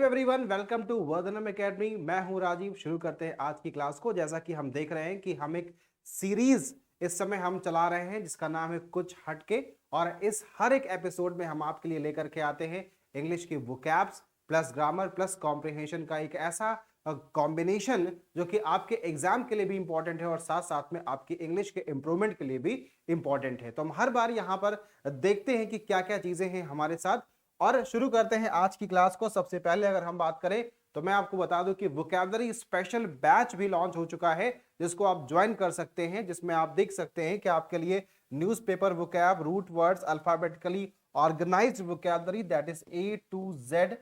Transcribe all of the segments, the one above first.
Hello everyone, welcome to Vardhanam academy. मैं हूं राजीव। शुरू करते हैं आज की क्लास को। जैसा कि हम देख रहे हैं कि हम एक सीरीज इस समय हम चला रहे हैं जिसका नाम है कुछ हटके। और इस हर एक एपिसोड में हम आपके लिए लेकर के आते हैं इंग्लिश की vocabs plus grammar plus comprehension का एक ऐसा कॉम्बिनेशन जो कि आपके एग्जाम के लिए भी इंपॉर्टेंट है और साथ साथ में आपकी इंग्लिश के इंप्रूवमेंट के लिए भी इंपॉर्टेंट है। तो हम हर बार यहाँ पर देखते हैं कि क्या क्या चीजें हैं हमारे साथ। और शुरू करते हैं आज की क्लास को। सबसे पहले अगर हम बात करें तो मैं आपको बता दूं कि वोकैबुलरी स्पेशल बैच भी लॉन्च हो चुका है जिसको आप ज्वाइन कर सकते हैं, जिसमें आप देख सकते हैं कि आपके लिए newspaper vocab, root words, alphabetically organized vocabulary that is A to Z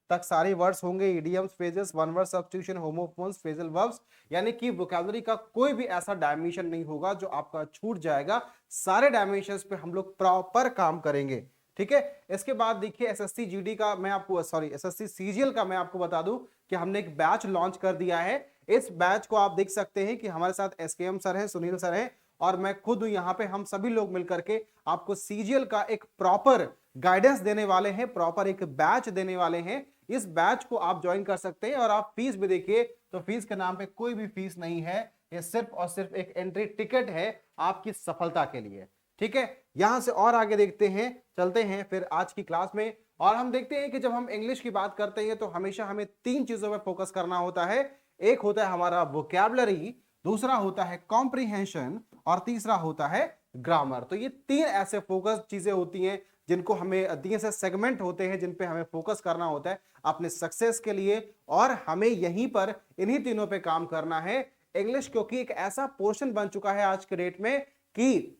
तक सारे वर्ड्स होंगे, idioms, phrases, one word substitution, homophones, phrasal verbs. यानी कि वोकैबुलरी का कोई भी ऐसा डायमेंशन नहीं होगा जो आपका छूट जाएगा। सारे डायमेंशंस पे हम लोग प्रॉपर काम करेंगे। ठीक है। इसके बाद देखिए एसएससी जीडी का मैं आपको एसएससी सीजीएल का मैं आपको बता दूं कि हमने एक बैच लॉन्च कर दिया है। इस बैच को आप देख सकते हैं कि हमारे साथ एसकेएम सर हैं, सुनील सर हैं और मैं खुद हूं यहाँ पे। हम सभी लोग मिलकर के आपको सीजीएल का एक प्रॉपर गाइडेंस देने वाले हैं, प्रॉपर एक बैच देने वाले हैं। इस बैच को आप ज्वाइन कर सकते हैं और आप फीस भी देखिए तो फीस के नाम पे कोई भी फीस नहीं है। ये सिर्फ और सिर्फ एक एंट्री टिकट है आपकी सफलता के लिए। ठीक है। यहां से और आगे देखते हैं, चलते हैं फिर आज की क्लास में। और हम देखते हैं कि जब हम इंग्लिश की बात करते हैं तो हमेशा हमें तीन चीजों पर फोकस करना होता है। एक होता है हमारा वोकैबुलरी, दूसरा होता है कॉम्प्रिहेंशन और तीसरा होता है ग्रामर। तो ये तीन ऐसे फोकस चीजें होती हैं जिनको हमें, तीन ऐसे सेगमेंट होते हैं जिन पे हमें फोकस करना होता है अपने सक्सेस के लिए। और हमें यहीं पर इन्हीं तीनों पे काम करना है। इंग्लिश क्योंकि एक ऐसा पोर्शन बन चुका है आज के डेट में कि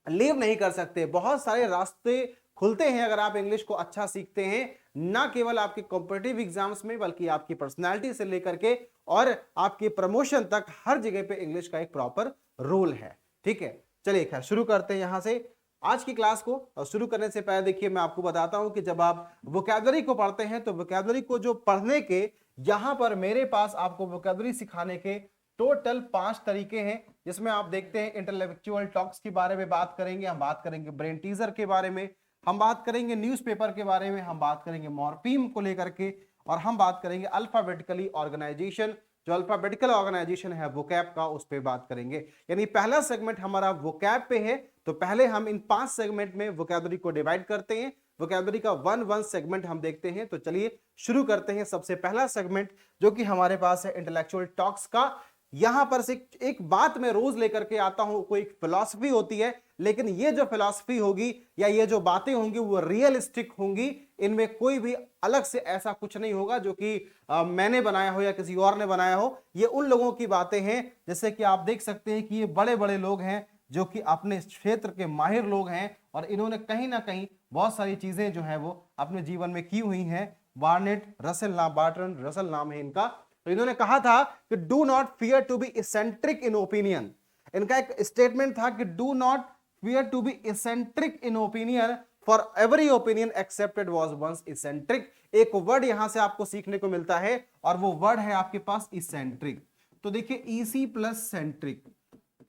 लीव नहीं कर सकते। बहुत सारे रास्ते खुलते हैं अगर आप इंग्लिश को अच्छा सीखते हैं, ना केवल आपके कॉम्पिटिटिव एग्जाम्स में बल्कि आपकी पर्सनालिटी से लेकर के और आपके प्रमोशन तक हर जगह पे इंग्लिश का एक प्रॉपर रोल है। ठीक है। चलिए खैर शुरू करते हैं यहां से आज की क्लास को। और शुरू करने से पहले देखिए मैं आपको बताता हूं कि जब आप वोकैबुलरी को पढ़ते हैं तो वोकैबुलरी को जो पढ़ने के यहां पर मेरे पास आपको वोकैबुलरी सिखाने के टोटल 5 तरीके हैं। जिसमें आप देखते हैं इंटेलेक्चुअल टॉक्स के बारे में बात करेंगे, हम बात करेंगे ब्रेन टीजर के बारे में, हम बात करेंगे न्यूज़पेपर के बारे में, हम बात करेंगे मॉर्फीम को लेकर के, और हम बात करेंगे अल्फाबेटिकली ऑर्गेनाइजेशन। जो अल्फाबेटिकल ऑर्गेनाइजेशन है वोकैब का, उस पर बात करेंगे। यानी पहला सेगमेंट हमारा वोकैब पे है। तो पहले हम इन 5 सेगमेंट में वोकैबुलरी को डिवाइड करते हैं। वोकैबुलरी का वन सेगमेंट हम देखते हैं। तो चलिए शुरू करते हैं। सबसे पहला सेगमेंट जो कि हमारे पास है इंटेलेक्चुअल टॉक्स का। यहां पर से एक बात मैं रोज लेकर के आता हूं, कोई फिलॉसफी होती है, लेकिन ये जो फिलॉसफी होगी या ये जो बातें होंगी वो रियलिस्टिक होंगी। इनमें कोई भी अलग से ऐसा कुछ नहीं होगा जो कि मैंने बनाया हो या किसी और ने बनाया हो। ये उन लोगों की बातें हैं, जैसे कि आप देख सकते हैं कि ये बड़े बड़े लोग हैं जो कि अपने क्षेत्र के माहिर लोग हैं और इन्होंने कहीं ना कहीं बहुत सारी चीजें जो है वो अपने जीवन में की हुई हैं। बार्ट्रैंड रसल नाम है इनका। तो इन्होंने कहा था कि do not fear to be eccentric in opinion. इनका एक स्टेटमेंट था कि do not fear to be eccentric in opinion, for every opinion accepted was once eccentric. एक वर्ड यहां से आपको सीखने को मिलता है और वो वर्ड है आपके पास इसेंट्रिक। तो देखिए ईसी प्लस सेंट्रिक,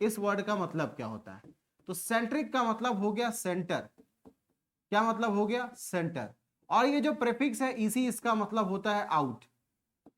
इस वर्ड का मतलब क्या होता है? तो सेंट्रिक का मतलब हो गया सेंटर। क्या मतलब हो गया? सेंटर। और ये जो प्रीफिक्स है ईसी, इसका मतलब होता है आउट।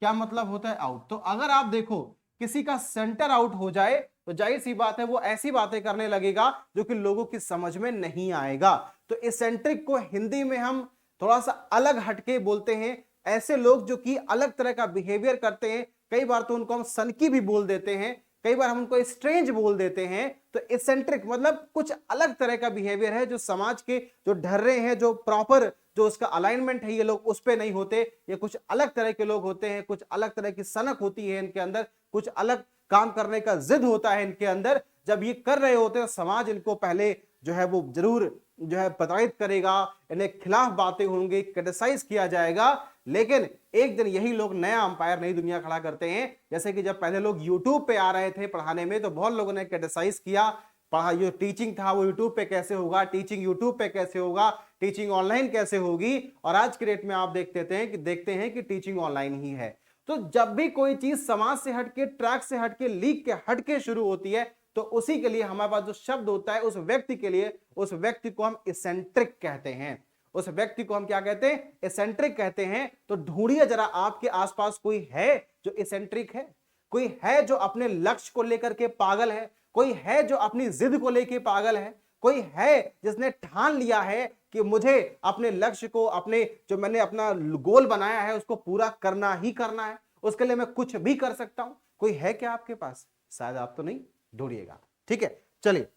क्या मतलब होता है? आउट। तो अगर आप देखो किसी का सेंटर आउट हो जाए तो जाहिर सी बात है वो ऐसी बातें करने लगेगा जो कि लोगों की समझ में नहीं आएगा। तो इसेंट्रिक को हिंदी में हम थोड़ा सा अलग हटके बोलते हैं। ऐसे लोग जो कि अलग तरह का बिहेवियर करते हैं, कई बार तो उनको हम सनकी भी बोल देते हैं, कई बार हम उनको स्ट्रेंज बोल देते हैं। तो इसेंट्रिक मतलब कुछ अलग तरह का बिहेवियर है जो समाज के जो ढर्रे हैं, जो प्रॉपर जो उसका अलाइनमेंट है, ये लोग उस पे नहीं होते। ये कुछ अलग तरह के लोग होते हैं, कुछ अलग तरह की सनक होती है इनके अंदर, कुछ अलग काम करने का जिद होता है इनके अंदर। जब ये कर रहे होते हैं समाज इनको पहले जो है वो जरूर जो है प्रताड़ित करेगा, इन्हें खिलाफ बातें होंगी, क्रिटिसाइज किया जाएगा। लेकिन एक दिन यही लोग नया अंपायर, नई दुनिया खड़ा करते हैं। जैसे कि जब पहले लोग यूट्यूब पे आ रहे थे पढ़ाने में तो बहुत लोगों ने क्रिटिसाइज किया, पढ़ा जो टीचिंग था वो यूट्यूब पे कैसे होगा, टीचिंग यूट्यूब पे कैसे होगा, टीचिंग ऑनलाइन कैसे होगी। और आज के डेट में आप देखते हैं कि टीचिंग ऑनलाइन ही है। तो जब भी कोई चीज समाज से हटके, ट्रैक से हटके, लीक के हटके शुरू होती है तो उसी के लिए हमारे पास जो शब्द होता है उस व्यक्ति के लिए, उस व्यक्ति को हम इसेंट्रिक कहते हैं। उस व्यक्ति को हम क्या कहते हैं, एसेंट्रिक कहते हैं। तो ढूंढिए जरा आपके आसपास कोई है जो एसेंट्रिक है, कोई है जो अपने लक्ष्य को लेकर के पागल है, कोई है जो अपनी जिद को लेकर पागल है, कोई है जिसने ठान लिया है कि मुझे अपने लक्ष्य को, अपने जो मैंने अपना गोल बनाया है उसको पूरा करना ही करना है, उसके लिए मैं कुछ भी कर सकता हूं। कोई है क्या आपके पास? शायद आप तो नहीं, ढूंढिएगा। ठीक है, चलिए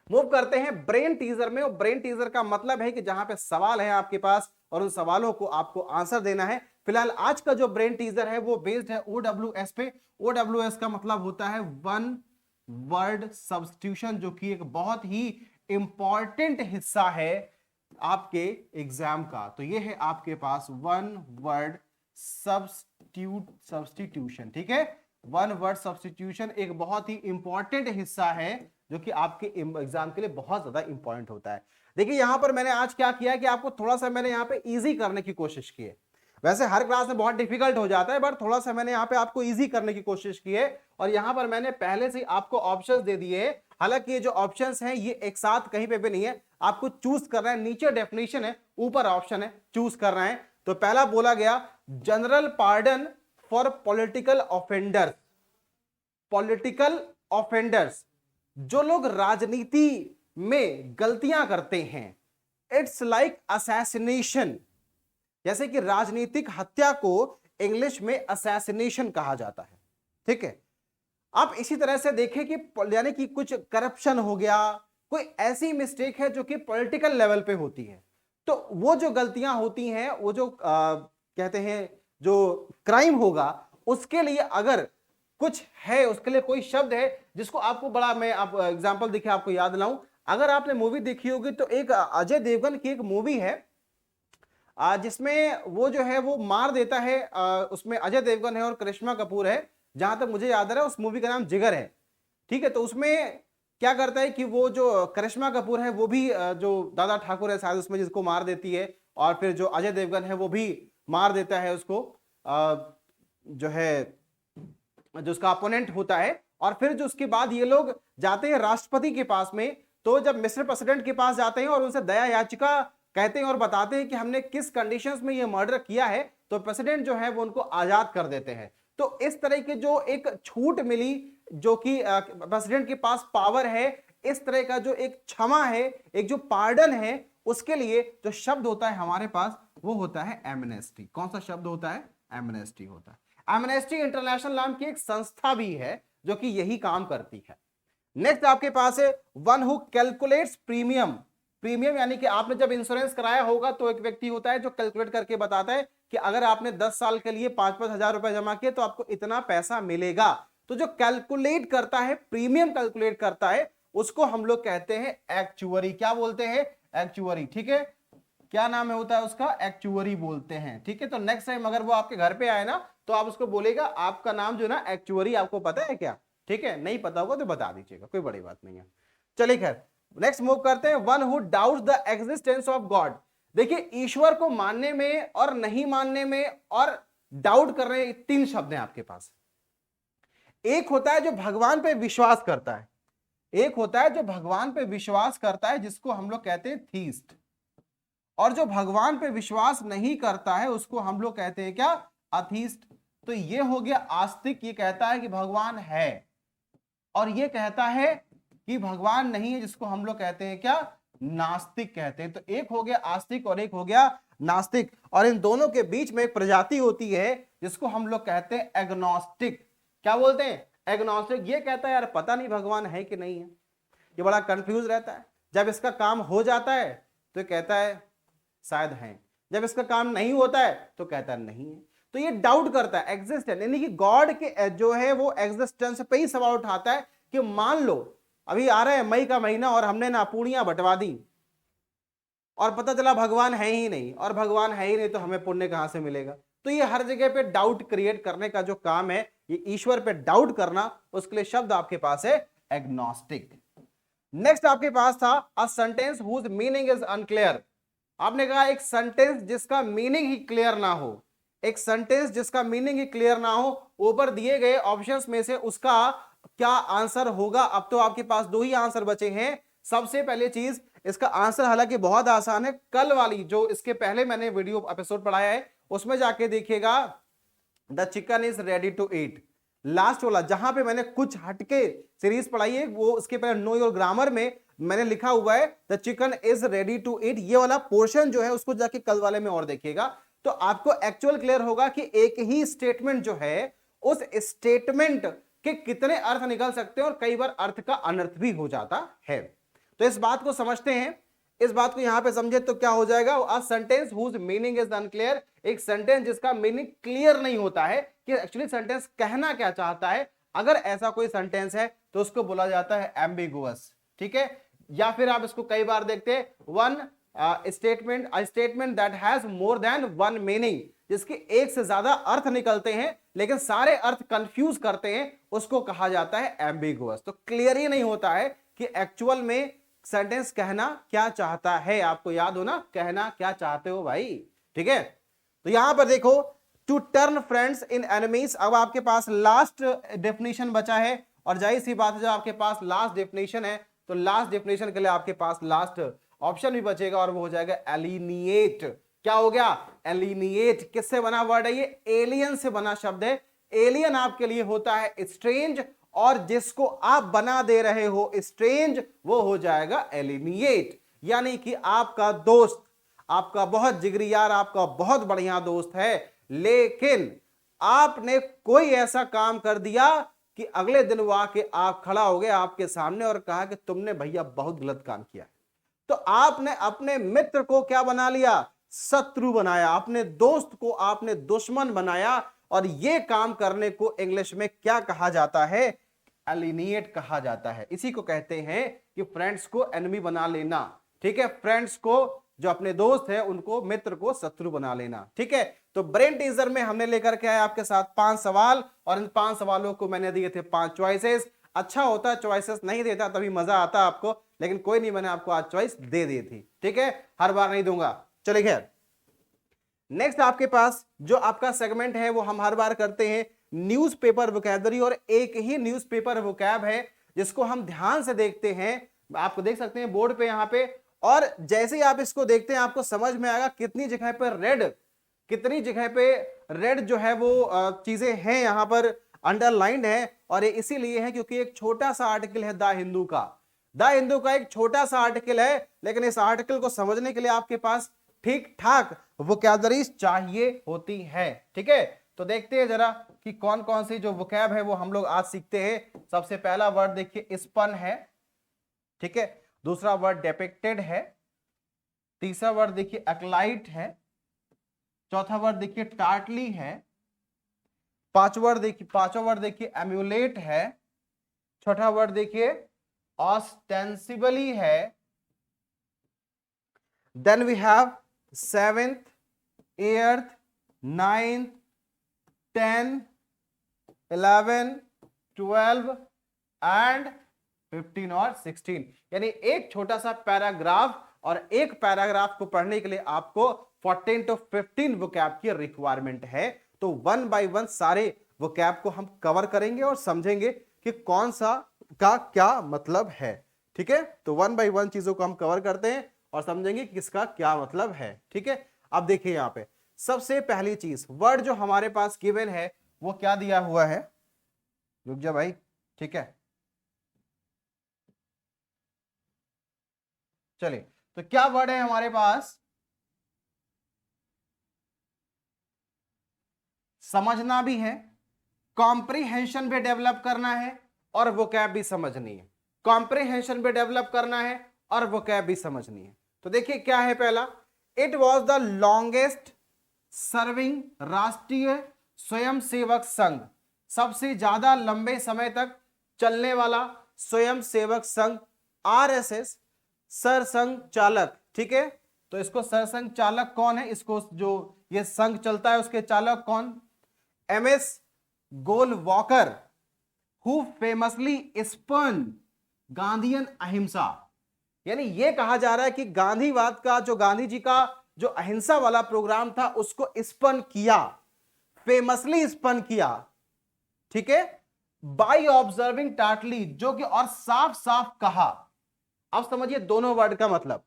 मूव करते हैं ब्रेन टीजर में। और ब्रेन टीजर का मतलब है कि जहां पे सवाल है आपके पास और उन सवालों को आपको आंसर देना है। फिलहाल आज का जो ब्रेन टीजर है वो बेस्ड है OWS पे। OWS का मतलब होता है वन वर्ड सब्स्टिट्यूशन, जो कि एक बहुत ही इंपॉर्टेंट हिस्सा है आपके एग्जाम का। तो ये है आपके पास वन वर्ड सब्स्टिट्यूशन। ठीक है, वन वर्ड सब्स्टिट्यूशन एक बहुत ही इंपॉर्टेंट हिस्सा है जो कि आपके एग्जाम के लिए बहुत ज्यादा इंपॉर्टेंट होता है। देखिए यहां पर मैंने आज क्या किया कि आपको थोड़ा सा मैंने यहां पे इजी करने की कोशिश की है। वैसे हर क्लास में बहुत डिफिकल्ट हो जाता है, बट थोड़ा सा मैंने यहाँ पे आपको इजी करने की कोशिश की है। और यहां पर मैंने पहले से आपको ऑप्शंस दे दिए हैं। हालांकि ये जो ऑप्शंस हैं ये एक साथ कहीं पे भी नहीं है, आपको चूज करना है। नीचे डेफिनेशन है, ऊपर ऑप्शन है, चूज करना है। तो पहला बोला गया general pardon for political offenders. Political offenders, जो लोग राजनीति में गलतियां करते हैं, इट्स लाइक असैसिनेशन। जैसे कि राजनीतिक हत्या को इंग्लिश में असैसिनेशन कहा जाता है। ठीक है, आप इसी तरह से देखें कि यानी कि कुछ करप्शन हो गया, कोई ऐसी मिस्टेक है जो कि पॉलिटिकल लेवल पे होती है, तो वो जो गलतियां होती हैं, वो जो कहते हैं जो क्राइम होगा, उसके लिए अगर कुछ है, उसके लिए कोई शब्द है जिसको आपको बड़ा, मैं आप एग्जांपल देखिए आपको याद लाऊं। अगर आपने मूवी देखी होगी तो एक अजय देवगन की एक मूवी है जिसमें वो जो है वो मार देता है, उसमें अजय देवगन है और करिश्मा कपूर है, जहां तक मुझे याद आ रहा है उस मूवी का नाम जिगर है। ठीक है, तो उसमें क्या करता है कि वो जो करिश्मा कपूर है वो भी जो दादा ठाकुर है शायद उसमें, जिसको मार देती है, और फिर जो अजय देवगन है वो भी मार देता है उसको, जो है जो उसका अपोनेंट होता है। और फिर जो उसके बाद ये लोग जाते हैं राष्ट्रपति के पास में। तो जब मिस्टर प्रेसिडेंट के पास जाते हैं और उनसे दया याचिका कहते हैं और बताते हैं कि हमने किस कंडीशंस में ये मर्डर किया है, तो प्रेसिडेंट जो है वो उनको आजाद कर देते हैं। तो इस तरह की जो एक छूट मिली, जो कि प्रेसिडेंट के पास पावर है, इस तरह का जो एक क्षमा है, एक जो पार्डन है, उसके लिए जो शब्द होता है हमारे पास वो होता है एमनेस्टी। कौन सा शब्द होता है? एमनेस्टी होता है। एमनेस्टी इंटरनेशनल नाम की एक संस्था भी है जो कि यही काम करती है। नेक्स्ट आपके पास है one who calculates premium. Premium यानी कि आपने जब इंश्योरेंस कराया होगा तो एक व्यक्ति होता है जो कैलकुलेट करके बताता है कि अगर आपने 10 साल के लिए 5-5 हजार रुपए जमा किए तो आपको इतना पैसा मिलेगा। तो जो कैलकुलेट करता है, प्रीमियम कैलकुलेट करता है, उसको हम लोग कहते हैं एक्चुअरी। क्या बोलते हैं? एक्चुअरी। ठीक है, क्या नाम होता है उसका? एक्चुअरी बोलते हैं। ठीक है, तो नेक्स्ट टाइम अगर वो आपके घर पे आए ना तो आप उसको बोलेगा आपका नाम जो ना एक्चुअरी, आपको पता है क्या? ठीक है, नहीं पता होगा तो बता दीजिएगा, कोई बड़ी बात नहीं है। चलिए खैर नेक्स्ट मूव करते हैं। One who doubts the existence of God. देखिए ईश्वर को मानने में और नहीं मानने में और डाउट करने, 3 शब्द हैं आपके पास। एक होता है जो भगवान पे विश्वास करता है, एक होता है जो भगवान पे विश्वास करता है जिसको हम लोग कहते हैं थीस्ट, और जो भगवान पे विश्वास नहीं करता है उसको हम लोग कहते हैं क्या? अथीस्ट। तो ये हो गया आस्तिक, ये कहता है कि भगवान है, और ये कहता है कि भगवान नहीं है, जिसको हम लोग कहते हैं क्या? नास्तिक कहते हैं। तो एक हो गया आस्तिक और एक हो गया नास्तिक, और इन दोनों के बीच में एक प्रजाति होती है जिसको हम लोग कहते हैं एग्नोस्टिक। क्या बोलते हैं? एग्नोस्टिक। ये कहता है यार पता नहीं भगवान है कि नहीं है, ये बड़ा कंफ्यूज रहता है। जब इसका काम हो जाता है तो कहता है शायद है, जब इसका काम नहीं होता है तो कहता है नहीं है। तो ये डाउट करता है एग्जिस्टेंस, यानी कि गॉड के जो है वो एग्जिस्टेंस पे ही सवाल उठाता है कि मान लो अभी आ रहा है मई का महीना और हमने ना पूड़ियां बंटवा दी और पता चला भगवान है ही नहीं, और भगवान है ही नहीं तो हमें पुण्य कहां से मिलेगा? तो ये हर जगह पे डाउट क्रिएट करने का जो काम है, ये ईश्वर पे डाउट करना, उसके लिए शब्द आपके पास है एग्नोस्टिक। नेक्स्ट आपके पास था a sentence whose meaning is unclear. आपने कहा एक सेंटेंस जिसका मीनिंग ही क्लियर ना हो, एक सेंटेंस जिसका मीनिंग ही क्लियर ना हो। ऊपर दिए गए ऑप्शंस में से उसका क्या आंसर होगा? अब तो आपके पास 2 ही आंसर बचे हैं। सबसे पहले चीज, इसका आंसर हालांकि बहुत आसान है, कल वाली जो इसके पहले मैंने वीडियो एपिसोड पढ़ाया है उसमें जाके देखिएगा, the chicken is ready to eat, last वाला जहां पे मैंने कुछ हटके सीरीज पढ़ाई है, वो उसके पहले नो योर ग्रामर में मैंने लिखा हुआ है the chicken is ready to eat, ये वाला पोर्शन जो है उसको जाके कल वाले में और देखिएगा, तो आपको एक्चुअल क्लियर होगा कि एक ही स्टेटमेंट जो है उस स्टेटमेंट के कितने अर्थ निकल सकते हैं और कई बार अर्थ का अनर्थ भी हो जाता है। तो इस बात को समझते हैं, इस बात को यहां पे समझे तो क्या हो जाएगा, a sentence whose meaning is unclear, एक सेंटेंस जिसका मीनिंग क्लियर नहीं होता है कि एक्चुअली सेंटेंस कहना क्या चाहता है, अगर ऐसा कोई सेंटेंस है तो उसको बोला जाता है एम्बिगुअस, ठीक है। या फिर आप इसको कई बार देखते हैं one statement, a statement that has more than one meaning, जिसके एक से ज्यादा अर्थ निकलते हैं लेकिन सारे अर्थ कंफ्यूज करते हैं, उसको कहा जाता है एम्बिगुअस। तो क्लियर ही नहीं होता है कि एक्चुअल में सेंटेंस कहना क्या चाहता है, आपको याद हो ना, कहना क्या चाहते हो भाई, ठीक है। तो यहां पर देखो, to turn friends in enemies, अब आपके पास लास्ट डेफिनेशन बचा है, और जाहिर सी बात है जब आपके पास लास्ट डेफिनेशन है तो लास्ट डेफिनेशन के लिए आपके पास लास्ट ऑप्शन भी बचेगा और वो हो जाएगा एलिनिएट। क्या हो गया, एलिनिएट। किससे बना वर्ड है ये, एलियन से बना शब्द है। एलियन आपके लिए होता है स्ट्रेंज, और जिसको आप बना दे रहे हो स्ट्रेंज वो हो जाएगा एलिनिएट। यानी कि आपका दोस्त, आपका बहुत जिगरी यार, आपका बहुत बढ़िया दोस्त है, लेकिन आपने कोई ऐसा काम कर दिया कि अगले दिन वो आके आप खड़ा हो गए आपके सामने और कहा कि तुमने भैया बहुत गलत काम किया, तो आपने अपने मित्र को क्या बना लिया, शत्रु बनाया, अपने दोस्त को आपने दुश्मन बनाया, और ये काम करने को इंग्लिश में क्या कहा जाता है, एलिनिएट कहा जाता है। इसी को कहते हैं कि फ्रेंड्स को एनिमी बना लेना, ठीक है, फ्रेंड्स को जो अपने दोस्त है उनको, मित्र को शत्रु बना लेना, ठीक है। तो ब्रेन टीजर में हमने लेकर के आए आपके साथ 5 सवाल, और इन 5 सवालों को मैंने दिए थे 5 चॉइसेस। अच्छा होता चॉइसेस नहीं देता, तभी मजा आता आपको, लेकिन कोई नहीं, मैंने आपको आज चॉइस दे दी थी, ठीक है, हर बार नहीं दूंगा। चलिए खैर, नेक्स्ट आपके पास जो आपका सेगमेंट है वो हम हर बार करते हैं न्यूज़पेपर वोकैबुलरी, और एक ही न्यूज़पेपर वोकैब है जिसको हम ध्यान से देखते हैं, आपको देख सकते हैं बोर्ड पे यहाँ पे, और जैसे ही आप इसको देखते हैं आपको समझ में आएगा कितनी जगह पे रेड, कितनी जगह पे रेड जो है वो चीजें हैं यहाँ पर अंडरलाइंड है, और ये इसीलिए है क्योंकि एक छोटा सा आर्टिकल है द हिंदू का, द हिंदू का एक छोटा सा आर्टिकल है, लेकिन इस आर्टिकल को समझने के लिए आपके पास ठीक ठाक वोकैबुलरी चाहिए होती है, ठीक है। तो देखते हैं जरा कि कौन कौन सी जो वोकैब है वो हम लोग आज सीखते हैं। सबसे पहला वर्ड देखिए स्पन है, ठीक है, दूसरा वर्ड डेपिक्टेड है, तीसरा वर्ड देखिए एक्लाइट है, चौथा वर्ड देखिए टार्टली है, पांचवा वर्ड देखिए एम्यूलेट है, छठा वर्ड देखिए ऑस्टेंसिबली है, then we have 7th, 8th, 9th, 10, 11, 12 and 15 और 16। यानी एक छोटा सा पैराग्राफ, और एक पैराग्राफ को पढ़ने के लिए आपको 14 to 15 वोकैब की रिक्वायरमेंट है। तो 1 by 1 सारे वोकैब को हम कवर करेंगे और समझेंगे कि कौन सा का क्या मतलब है, ठीक है। तो 1 by 1 चीजों को हम कवर करते हैं और समझेंगे कि किसका क्या मतलब है, ठीक है। अब देखिए यहां पे सबसे पहली चीज, वर्ड जो हमारे पास गिवन है वो क्या दिया हुआ है, रुक जा भाई, ठीक है, चलिए, तो क्या वर्ड है हमारे पास, समझना भी है, कॉम्प्रिहेंशन भी डेवलप करना है, और वोकैब भी समझनी है। कॉम्प्रिहेंशन भी डेवलप करना है और वोकैब भी समझनी है। तो देखिए क्या है पहला, it was the longest serving राष्ट्रीय स्वयंसेवक संघ, सबसे ज्यादा लंबे समय तक चलने वाला स्वयंसेवक संघ, आरएसएस सरसंघ चालक, ठीक है। तो इसको सरसंघ चालक कौन है, इसको जो ये संघ चलता है उसके चालक कौन, MS Golwalkar, who famously spurned Gandhian ahimsa. यानी ये कहा जा रहा है कि गांधीवाद का, जो गांधी जी का जो अहिंसा वाला प्रोग्राम था उसको स्पन किया, फेमसली स्पन किया, ठीक है, बाय ऑब्जर्विंग टार्टली, जो कि और साफ साफ कहा, अब समझिए दोनों वर्ड का मतलब।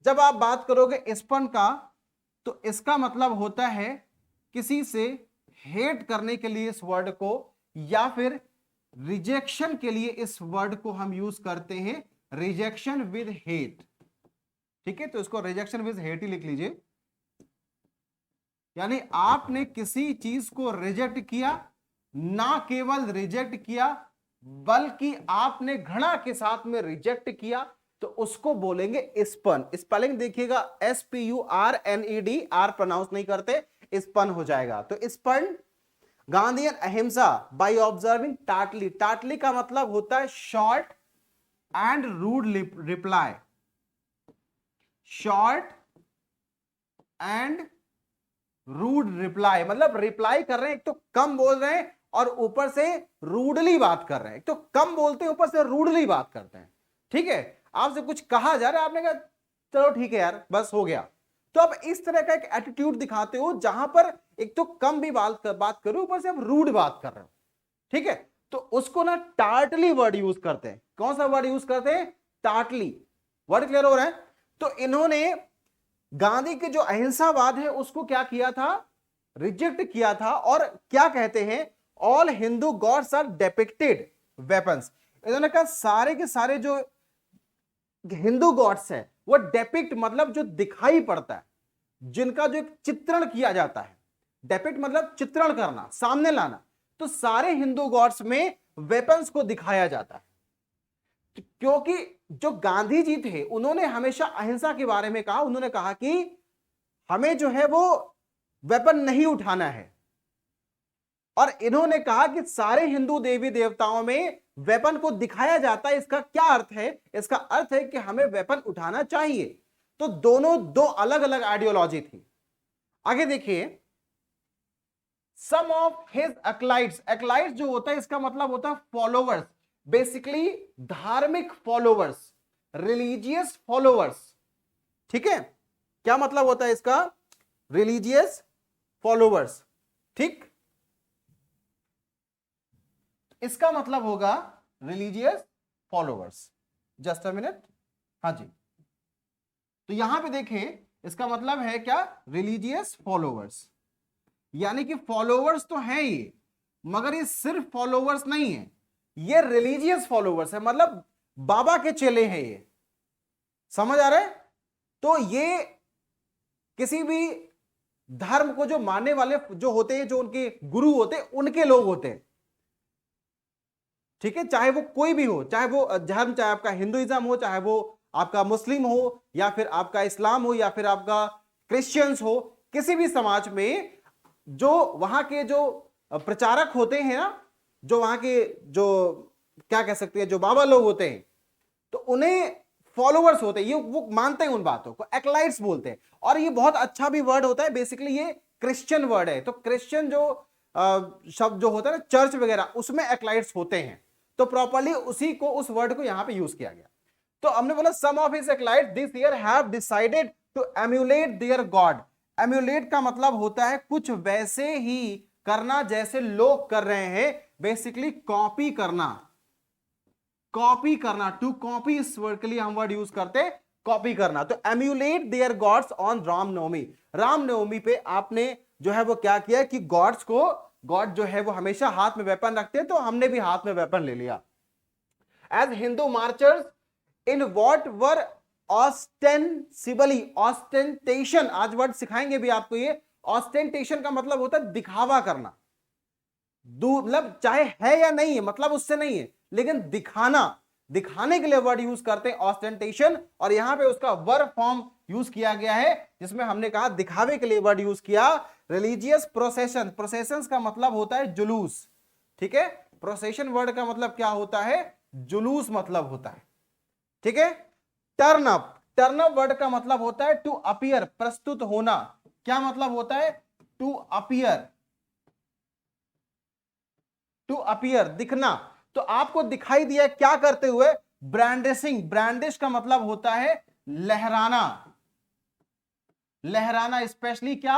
जब आप बात करोगे स्पन का, तो इसका मतलब होता है किसी से हेट करने के लिए इस वर्ड को, या फिर रिजेक्शन के लिए इस वर्ड को हम यूज करते हैं, रिजेक्शन विद हेट। ठीक है, तो इसको रिजेक्शन विद हेट ही लिख लीजिए। यानी आपने किसी चीज को रिजेक्ट किया, ना केवल रिजेक्ट किया बल्कि आपने घृणा के साथ में रिजेक्ट किया, तो उसको बोलेंगे स्पन। स्पेलिंग देखिएगा, SPURNED, आर प्रोनाउंस नहीं करते, स्पन हो जाएगा। तो spurned Gandhian ahimsa by observing tartly. Tartly का मतलब होता है short and rude reply. Short and rude reply मतलब रिप्लाई कर रहे हैं, एक तो कम बोल रहे हैं और ऊपर से रूडली बात कर रहे हैं। एक तो कम बोलते हैं, ऊपर से रूडली बात करते हैं। ठीक है, आपसे कुछ कहा जा रहा है, आपने कहा चलो ठीक है यार, बस हो गया। तो आप इस तरह का एक एटीट्यूड दिखाते हो जहां पर एक तो कम भी बात करो, ऊपर से आप रूड बात कर रहे हो। ठीक है, तो उसको ना टार्टली वर्ड यूज करते हैं। कौन सा वर्ड यूज करते हैं? टार्टली। वर्ड क्लियर हो रहा है? तो इन्होंने गांधी के जो अहिंसावाद है उसको क्या किया था? रिजेक्ट किया था। और क्या कहते हैं? All Hindu gods are depicted weapons. इन्होंने कहा सारे के सारे जो हिंदू गॉड्स है वो डेपिक्ट मतलब जो दिखाई पड़ता है, जिनका जो एक चित्रण किया जाता है। डेपिक्ट मतलब चित्रण करना, सामने लाना। तो सारे हिंदू गॉड्स में वेपन्स को दिखाया जाता है, क्योंकि जो गांधी जी थे उन्होंने हमेशा अहिंसा के बारे में कहा। उन्होंने कहा कि हमें जो है वो वेपन नहीं उठाना है, और इन्होंने कहा कि सारे हिंदू देवी देवताओं में वेपन को दिखाया जाता है। इसका क्या अर्थ है? इसका अर्थ है कि हमें वेपन उठाना चाहिए। तो दोनों दो अलग अलग आइडियोलॉजी थी। आगे देखिए, सम ऑफ हिज एक्लाइट्स। एक्लाइट्स जो होता है इसका मतलब होता है फॉलोवर्स, बेसिकली धार्मिक फॉलोवर्स, रिलीजियस फॉलोवर्स। ठीक है, क्या मतलब होता है इसका? Religious followers. ठीक, इसका मतलब होगा religious followers. Just a minute, हाँ जी। तो यहां पे देखिए, इसका मतलब है क्या? Religious followers. यानी कि फॉलोवर्स तो हैं ये, मगर ये सिर्फ फॉलोवर्स नहीं है, ये रिलीजियस फॉलोवर्स है, मतलब बाबा के चेले हैं ये। समझ आ रहा है? तो ये किसी भी धर्म को जो मानने वाले जो होते हैं, जो उनके गुरु होते हैं, उनके लोग होते हैं। ठीक है, चाहे वो कोई भी हो, चाहे वो धर्म, चाहे आपका हिंदुइज्म हो, चाहे वो आपका मुस्लिम हो, या फिर आपका इस्लाम हो, या फिर आपका क्रिश्चियंस हो, किसी भी समाज में जो वहां के जो प्रचारक होते हैं ना, जो वहां के जो क्या कह सकते हैं, जो बाबा लोग होते हैं, तो उन्हें फॉलोवर्स होते हैं, ये वो मानते हैं उन बातों को, एक्लाइट्स बोलते हैं। और ये बहुत अच्छा भी वर्ड होता है, बेसिकली ये क्रिश्चियन वर्ड है। तो क्रिश्चियन जो शब्द जो होता है ना, चर्च वगैरह, उसमें एक्लाइट्स होते हैं। तो प्रॉपर्ली उसी को, उस वर्ड को यहां पे यूज किया गया। तो हमने बोला some of his acolytes this year have decided to emulate their god. Emulate का मतलब होता है कुछ वैसे ही करना जैसे लोग कर रहे हैं, बेसिकली कॉपी करना। कॉपी करना, टू कॉपी, इस वर्ड के लिए हम वर्ड यूज करते, कॉपी करना। तो emulate their gods on Ramnavami. Ramnavami पे आपने जो है वो क्या किया कि गॉड्स को, गॉड जो है वो हमेशा हाथ में वेपन रखते हैं, तो हमने भी हाथ में वेपन ले लिया। As Hindu marchers in what were ostensibly, ostentation, आज वर्ड सिखाएंगे भी आपको ये। ऑस्टेंटेशन का मतलब होता है दिखावा करना, मतलब चाहे है या नहीं है, मतलब उससे नहीं है, लेकिन दिखाना, दिखाने के लिए वर्ड यूज करते हैं ऑस्टेंटेशन। और यहां पे उसका वर्ब फॉर्म यूज किया गया है, जिसमें हमने कहा दिखावे के लिए वर्ड यूज किया, रिलीजियस प्रोसेशन। प्रोसेशन का मतलब होता है जुलूस। ठीक है, प्रोसेशन वर्ड का मतलब क्या होता है? जुलूस मतलब होता है। ठीक है, turn up, turn up word का मतलब होता है टू अपीयर, प्रस्तुत होना। क्या मतलब होता है? टू अपीयर, टू अपीयर, दिखना। तो आपको दिखाई दिया क्या करते हुए? ब्रांडिशिंग। ब्रांडिश का मतलब होता है लहराना, लहराना, स्पेशली क्या?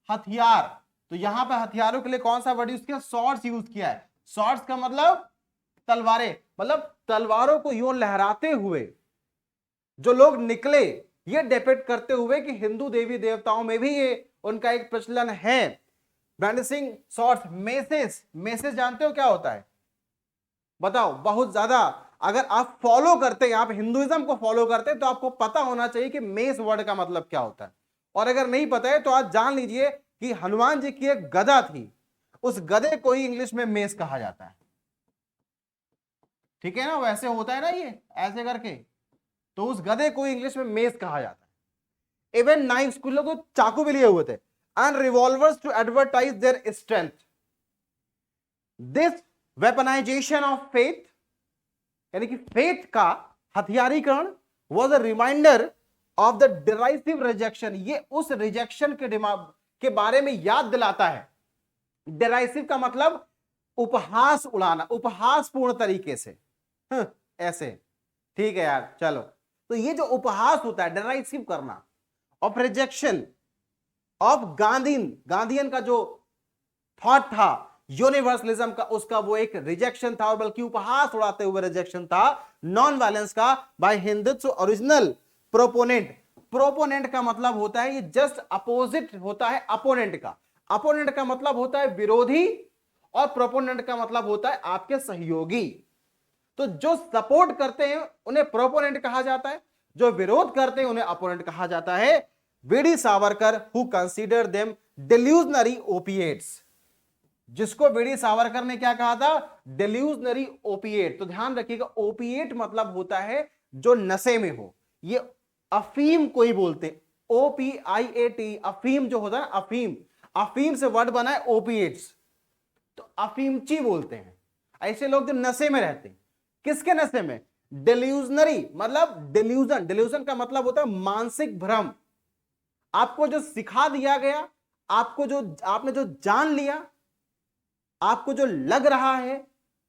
हथियार। तो यहां पर हथियारों के लिए कौन सा वर्ड यूज किया? स्वॉर्ड्स यूज किया है। स्वॉर्ड्स का मतलब तलवारें, मतलब तलवारों को यूं लहराते हुए, जो लोग निकले ये डिपिक्ट करते हुए कि हिंदू देवी देवताओं में भी ये उनका एक प्रचलन है। ब्रांडिशिंग शॉर्ट्स, मेसेज, मेसेज जानते हो क्या होता है? बताओ, बहुत ज्यादा अगर आप फॉलो करते हैं, आप हिंदुइज्म को फॉलो करते हैं, तो आपको पता होना चाहिए कि मेस वर्ड का मतलब क्या होता है। और अगर नहीं पता है तो आज जान लीजिए कि हनुमान जी की एक गदा थी, उस गदे को ही इंग्लिश में मेस कहा जाता है। ठीक है ना, वैसे होता है ना ये ऐसे करके, तो उस गधे को इंग्लिश में मेस कहा जाता है। इवन नाइफ्स, कुछ लोग तो चाकू भी लिए हुए थे, and revolvers to advertise their strength. This weaponisation of faith, यानी कि फेथ का हथियारीकरण, was a reminder of the derisive rejection. ये उस रिजेक्शन के बारे में याद दिलाता है। डिराइसिव का मतलब उपहास उड़ाना, उपहासपूर्ण तरीके से, ऐसे। ठीक है यार, चलो। तो ये जो उपहास होता है, डिराइसिव करना, ऑफ रिजेक्शन ऑफ गांधीयन का जो थॉट था यूनिवर्सलिज्म का, उसका वो एक रिजेक्शन था, और बल्कि उपहास उड़ाते हुए रिजेक्शन था नॉन वायलेंस का by Hindutva original proponent. Proponent का मतलब होता है, ये जस्ट अपोजिट होता है अपोनेंट का। अपोनेंट का मतलब होता है विरोधी, और प्रोपोनेंट का मतलब होता है आपके सहयोगी। तो जो सपोर्ट करते हैं उन्हें प्रोपोनेंट कहा जाता है, जो विरोध करते हैं उन्हें अपोनेंट कहा जाता है। VD Savarkar who consider them delusionary opiates, जिसको वीडी सावरकर ने क्या कहा था? Delusionary opiate. तो ध्यान रखिएगा, ओपिएट मतलब होता है जो नशे में हो। ये अफीम को ही बोलते हैं, OPIAT, अफीम जो होता है ना, अफीम, अफीम से वर्ड बना है ओपिएट्स, तो अफीमची बोलते हैं ऐसे लोग जो नशे में रहते हैं। किसके नशे में? डिल्यूजनरी, मतलब डिल्यूजन, डिल्यूजन का मतलब होता है मानसिक भ्रम। आपको जो सिखा दिया गया, आपको जो आपने जो जान लिया, आपको जो लग रहा है,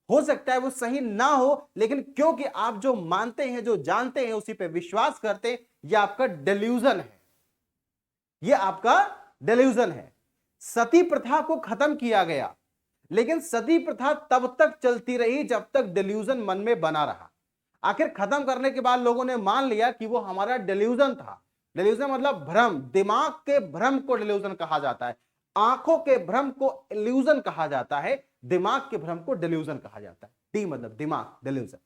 हो सकता है वो सही ना हो, लेकिन क्योंकि आप जो मानते हैं, जो जानते हैं, उसी पे विश्वास करते हैं, ये आपका डिल्यूजन है, ये आपका डिल्यूजन है। सती प्रथा को खत्म किया गया, लेकिन सती प्रथा तब तक चलती रही जब तक डिल्यूजन मन में बना रहा। आखिर खत्म करने के बाद लोगों ने मान लिया कि वो हमारा डिल्यूजन था। डिल्यूजन मतलब भ्रम, दिमाग के भ्रम को डिल्यूजन कहा जाता है, आंखों के भ्रम को इल्यूजन कहा जाता है, दिमाग के भ्रम को डिल्यूजन कहा जाता है। डी मतलब दिमाग, डिल्यूजन।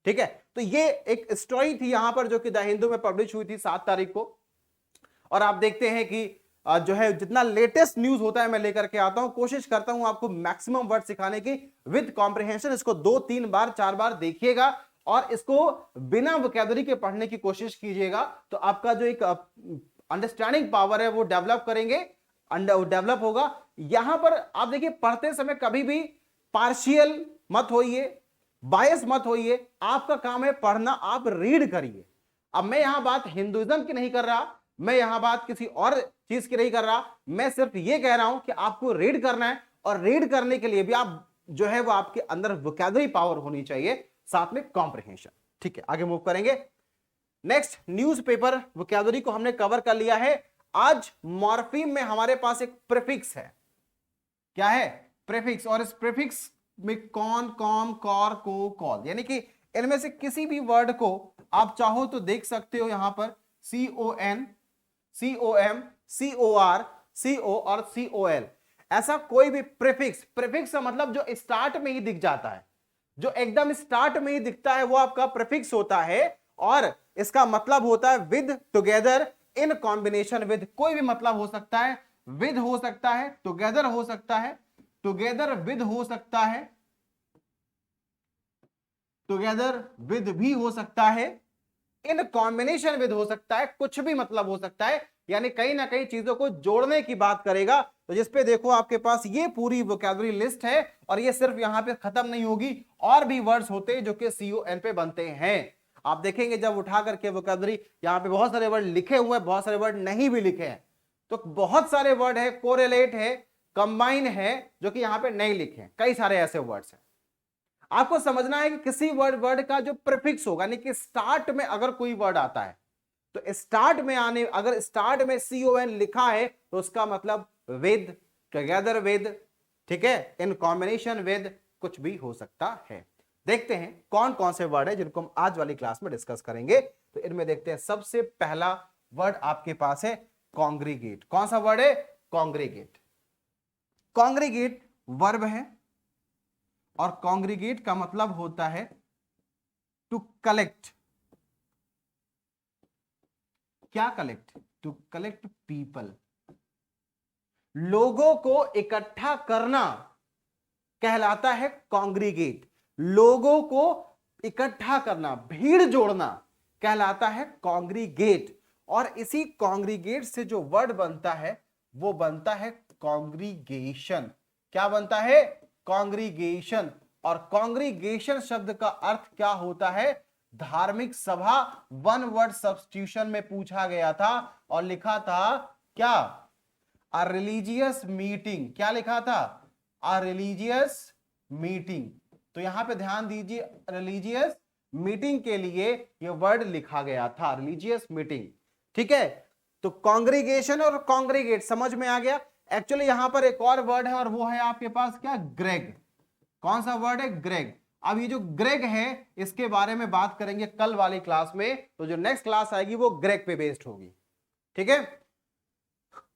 ठीक है, तो ये एक स्टोरी थी यहां पर जो कि द हिंदू में पब्लिश हुई थी 7 तारीख को। और आप देखते हैं कि जो है जितना लेटेस्ट न्यूज होता है मैं लेकर के आता हूं, कोशिश करता हूं आपको मैक्सिमम वर्ड सिखाने की विद कॉम्प्रिहेंशन। इसको 2-3 बार 4 बार देखिएगा और इसको बिना वोकैबुलरी के पढ़ने की कोशिश कीजिएगा, तो आपका जो एक अंडरस्टैंडिंग पावर है वो डेवलप करेंगे, डेवलप होगा। यहां पर आप देखिए, पढ़ते समय कभी भी पार्शियल मत होइए, बायस मत होइए, आपका काम है पढ़ना, आप रीड करिए। अब मैं यहां बात हिंदुइज्म की नहीं कर रहा, मैं यहां बात किसी और चीज की नहीं कर रहा, मैं सिर्फ ये कह रहा हूं कि आपको रीड करना है, और रीड करने के लिए भी आप जो है वो आपके अंदर वोकैबुलरी पावर होनी चाहिए, साथ में कॉम्प्रिहेंशन। ठीक है, आगे मूव करेंगे। नेक्स्ट, न्यूज़पेपर वोकैबुलरी को हमने कवर कर लिया है। आज मॉर्फीम में हमारे पास एक प्रीफिक्स है। क्या है? प्रीफिक्स। और इस प्रीफिक्स में कौन, कॉम, कॉर, को, कॉल, यानी कि इनमें से किसी भी वर्ड को आप चाहो तो देख सकते हो। यहां पर CON, COM, COR, CO और COL, ऐसा कोई भी प्रीफिक्स, प्रीफिक्स का मतलब जो स्टार्ट में ही दिख जाता है, जो एकदम स्टार्ट में ही दिखता है वो आपका प्रीफिक्स होता है। और इसका मतलब होता है with, together, in combination with. कोई भी मतलब हो सकता है, विद हो सकता है, टुगेदर हो सकता है, टुगेदर विद हो सकता है, टुगेदर विद भी हो सकता है, इन कॉम्बिनेशन विद हो सकता है, कुछ भी मतलब हो सकता है, यानी कहीं ना कहीं चीजों को जोड़ने की बात करेगा। तो जिसपे देखो आपके पास ये पूरी वोकैबुलरी लिस्ट है, और ये सिर्फ यहां पे खत्म नहीं होगी, और भी वर्ड्स होते हैं जो कि CON पे बनते हैं। आप देखेंगे जब उठा करके वोकैबुलरी, यहां पे बहुत सारे वर्ड लिखे हुए हैं, बहुत सारे वर्ड नहीं भी लिखे हैं, तो बहुत सारे वर्ड है, कोरिलेट है, कंबाइन है, जो कि यहां पे नहीं लिखे हैं। कई सारे ऐसे वर्ड्स हैं। आपको समझना है कि किसी वर्ड का जो प्रीफिक्स होगा, यानी कि स्टार्ट में अगर कोई वर्ड आता है, तो स्टार्ट में आने, अगर स्टार्ट में CON लिखा है तो उसका मतलब विद, टुगेदर विद, ठीक है, इन कॉम्बिनेशन विद, कुछ भी हो सकता है। देखते हैं कौन कौन से वर्ड है जिनको हम आज वाली क्लास में डिस्कस करेंगे। तो इनमें देखते हैं सबसे पहला वर्ड आपके पास है कॉन्ग्रीगेट। कौन सा वर्ड है? कॉन्ग्रीगेट। कॉन्ग्रीगेट वर्ब है और कॉन्ग्रीगेट का मतलब होता है टू कलेक्ट। क्या कलेक्ट? To collect people. लोगों को इकट्ठा करना कहलाता है कॉन्ग्रीगेट। लोगों को इकट्ठा करना, भीड़ जोड़ना कहलाता है कॉन्ग्रीगेट। और इसी कॉन्ग्रीगेट से जो वर्ड बनता है वो बनता है कॉन्ग्रीगेशन। क्या बनता है? कॉन्ग्रीगेशन। और कॉन्ग्रीगेशन शब्द का अर्थ क्या होता है? धार्मिक सभा। वन वर्ड सब्स्टिट्यूशन में पूछा गया था और लिखा था क्या? A religious meeting. क्या लिखा था? A religious meeting. तो यहां पे ध्यान दीजिए, रिलीजियस मीटिंग के लिए यह वर्ड लिखा गया था, रिलीजियस मीटिंग। ठीक है, तो कॉन्ग्रीगेशन और कॉन्ग्रीगेट समझ में आ गया। एक्चुअली यहां पर एक और वर्ड है और वो है आपके पास क्या? ग्रेग। कौन सा वर्ड है? ग्रेग। अब ये जो ग्रेग है इसके बारे में बात करेंगे कल वाली क्लास में, तो जो नेक्स्ट क्लास आएगी वो ग्रेग पे बेस्ड होगी। ठीक है।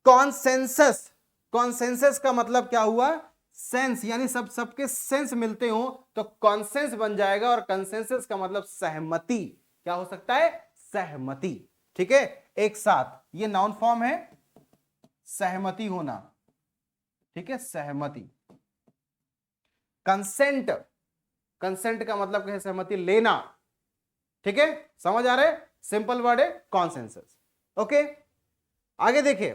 कॉन्सेंसस। कॉन्सेंसस का मतलब क्या हुआ? सेंस, यानी सबके सेंस मिलते हो तो कॉन्सेंस बन जाएगा। और कंसेंसस का मतलब सहमति। क्या हो सकता है? सहमति। ठीक है, एक साथ ये नाउन फॉर्म है, सहमति होना। ठीक है, सहमति। कंसेंट। कंसेंट का मतलब क्या है? सहमति लेना। ठीक है, समझ आ रहा है? सिंपल वर्ड है कॉन्सेंसस। ओके, आगे देखिए,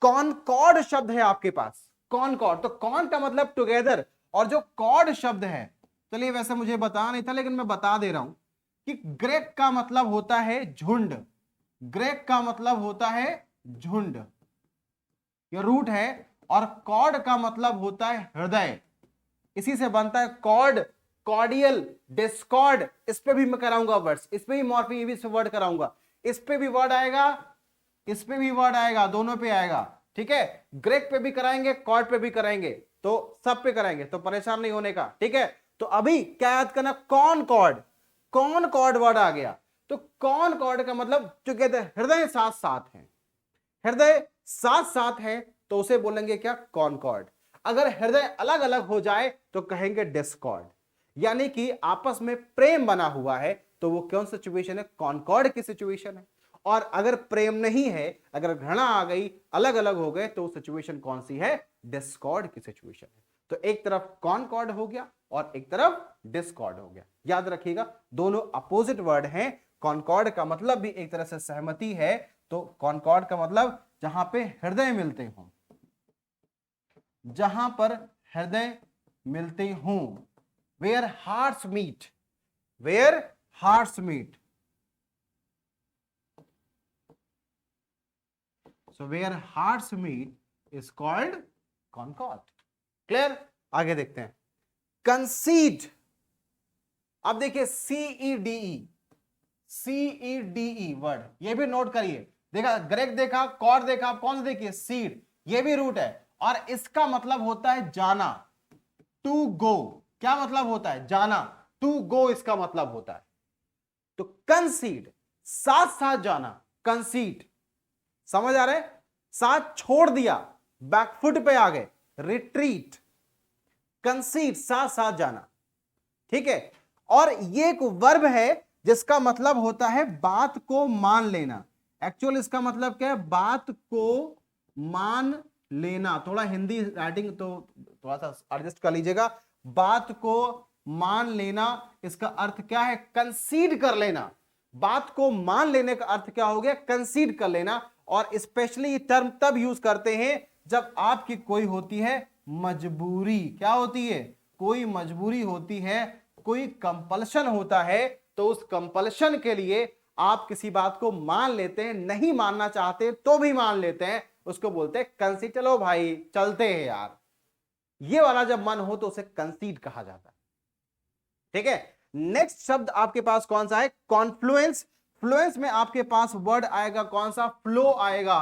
कॉनकॉर्ड शब्द है आपके पास। कॉनकॉर्ड, तो कॉन का मतलब टुगेदर, और जो कॉर्ड शब्द है, चलिए वैसे मुझे बता नहीं था लेकिन मैं बता दे रहा हूं कि ग्रेक का मतलब होता है झुंड। ग्रेक का मतलब होता है झुंड, ये रूट है। और कॉर्ड का मतलब होता है हृदय। इसी से बनता है कॉर्ड, कॉर्डियल, डिस्कॉर्ड। इस पे भी मैं कराऊंगा वर्ड्स, इस पे भी मॉर्फिंग भी वर्ड कराऊंगा। इस पे भी वर्ड आएगा, इस पे भी वर्ड आएगा, दोनों पे आएगा। ठीक है, ग्रेक पे भी कराएंगे, कॉर्ड पे भी कराएंगे, तो सब पे कराएंगे, तो परेशान नहीं होने का। ठीक है, तो अभी क्या याद करना? कॉनकॉर्ड। कॉनकॉर्ड वर्ड आ गया, तो कॉनकॉर्ड का मतलब जो कहते हैं हृदय साथ साथ है। हृदय साथ साथ है तो उसे बोलेंगे क्या? कॉनकॉर्ड। अगर हृदय अलग अलग हो जाए तो कहेंगे डिस्कॉर्ड। यानी कि आपस में प्रेम बना हुआ है तो वो कौन सिचुएशन है? कॉनकॉर्ड की सिचुएशन है। और अगर प्रेम नहीं है, अगर घृणा आ गई, अलग अलग हो गए, तो सिचुएशन कौन सी है? डिस्कॉर्ड की सिचुएशन है। तो एक तरफ कॉनकॉर्ड हो गया और एक तरफ डिस्कॉर्ड हो गया। याद रखिएगा, दोनों अपोजिट वर्ड हैं। कॉनकॉर्ड का मतलब भी एक तरह से सहमति है, तो कॉनकॉर्ड का मतलब जहां पे हृदय मिलते हों, जहां पर हृदय मिलते हों, where hearts meet, where hearts meet. So where hearts meet is called concord. Clear? आगे देखते हैं, कंसीड। अब देखिए सीईडीई, सीईडीई वर्ड, ये भी नोट करिए। देखा ग्रेक, देखा कॉर्ड, देखा कौन सा? देखिए सीड, ये भी रूट है और इसका मतलब होता है जाना, टू गो। क्या मतलब होता है? जाना, टू गो इसका मतलब होता है। तो कंसीड, साथ साथ जाना, कंसीड। समझ आ रहा है? साथ छोड़ दिया, बैकफुट पे आ गए, रिट्रीट। कंसीड, साथ साथ जाना। ठीक है, और ये एक वर्ब है जिसका मतलब होता है बात को मान लेना। एक्चुअल इसका मतलब क्या है? बात को मान लेना। थोड़ा हिंदी राइटिंग तो थोड़ा सा एडजस्ट कर लीजिएगा। बात को मान लेना, इसका अर्थ क्या है? कंसीड कर लेना। बात को मान लेने का अर्थ क्या हो गया? कंसीड कर लेना। और स्पेशली ये टर्म तब यूज करते हैं जब आपकी कोई होती है मजबूरी। क्या होती है? कोई मजबूरी होती है, कोई कंपल्शन होता है, तो उस कंपल्शन के लिए आप किसी बात को मान लेते हैं, नहीं मानना चाहते तो भी मान लेते हैं, उसको बोलते हैं कंसीड। चलो भाई चलते हैं यार, ये वाला जब मन हो तो उसे कंसीड कहा जाता है। ठीक है, नेक्स्ट शब्द आपके पास कौन सा है? कॉन्फ्लुएंस। फ्लुएंस में आपके पास वर्ड आएगा कौन सा? फ्लो आएगा।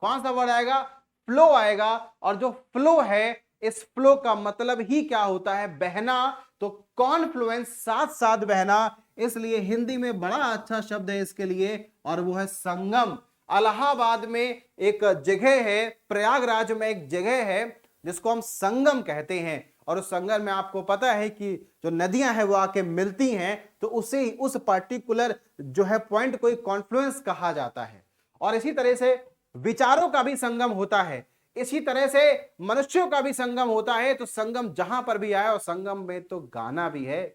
कौन सा वर्ड आएगा? फ्लो आएगा। और जो फ्लो है इस फ्लो का मतलब ही क्या होता है? बहना। तो कॉन्फ्लुएंस, साथ साथ बहना, इसलिए हिंदी में बड़ा अच्छा शब्द है इसके लिए और वो है संगम। इलाहाबाद में एक जगह है, प्रयागराज में एक जगह है जिसको हम संगम कहते हैं, और उस संगम में आपको पता है कि जो नदियां हैं वो आके मिलती हैं, तो उसे उस पर्टिकुलर जो है पॉइंट को कॉन्फ्लुएंस कहा जाता है। और इसी तरह से विचारों का भी संगम होता है, इसी तरह से मनुष्यों का भी संगम होता है। तो संगम जहां पर भी आया, और संगम में तो गाना भी है,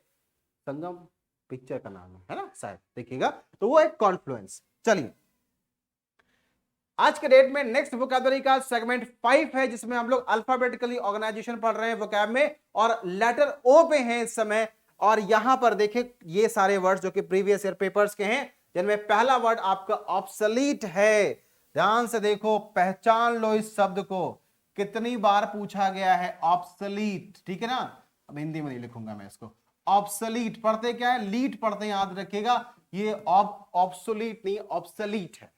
संगम पिक्चर का नाम है ना शायद, देखिएगा। तो वो एक कॉन्फ्लुएंस। चलिए आज के डेट में नेक्स्ट वोकैबुलरी का सेगमेंट 5 है, जिसमें हम लोग अल्फाबेटिकली ऑर्गेनाइजेशन पढ़ रहे हैं वोकैब में, और लेटर ओ पे हैं इस समय। और यहां पर देखें ये सारे वर्ड्स जो कि प्रीवियस ईयर पेपर्स के हैं, जिनमें पहला वर्ड आपका ऑब्सोलीट है। ध्यान से देखो, पहचान लो इस शब्द को, कितनी बार पूछा गया है ऑब्सोलीट, ठीक है ना। अब हिंदी में नहीं लिखूंगा मैं इसको। ऑब्सोलीट पढ़ते क्या है? लीट पढ़ते हैं, याद रखिएगा। ये ऑब्सोलीट नहीं, ऑब्सोलीट है,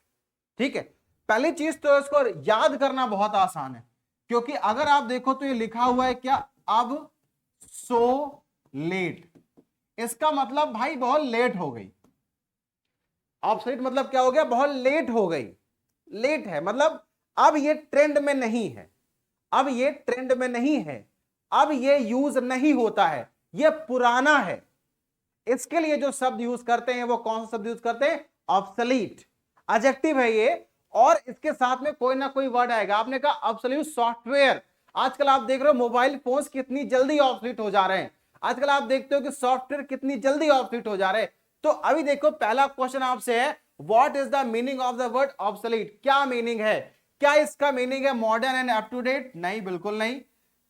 ठीक है। पहली चीज तो इसको याद करना बहुत आसान है, क्योंकि अगर आप देखो तो ये लिखा हुआ है क्या? अब सो लेट। इसका मतलब भाई बहुत लेट हो गई। ऑब्सोलीट मतलब क्या हो गया? बहुत लेट हो गई। लेट है मतलब अब ये ट्रेंड में नहीं है, अब ये ट्रेंड में नहीं है, अब ये यूज नहीं होता है, ये पुराना है। इसके लिए जो शब्द यूज करते हैं वो कौन सा शब्द यूज करते हैं? ऑब्सोलीट। एडजेक्टिव है ये, और इसके साथ में कोई ना कोई वर्ड आएगा। आपने कहा ऑब्सोल्यूट सॉफ्टवेयर। आजकल आप देख रहे हो मोबाइल फोन्स कितनी जल्दी ऑब्सोलीट हो जा रहे हैं। आजकल आप देखते हो कि सॉफ्टवेयर कितनी जल्दी ऑब्सोलीट हो जा रहे हैं। तो अभी देखो पहला क्वेश्चन आपसे है, what is the meaning of the word obsolete? क्या मीनिंग है? क्या इसका मीनिंग है modern and up to date? नहीं, बिल्कुल नहीं।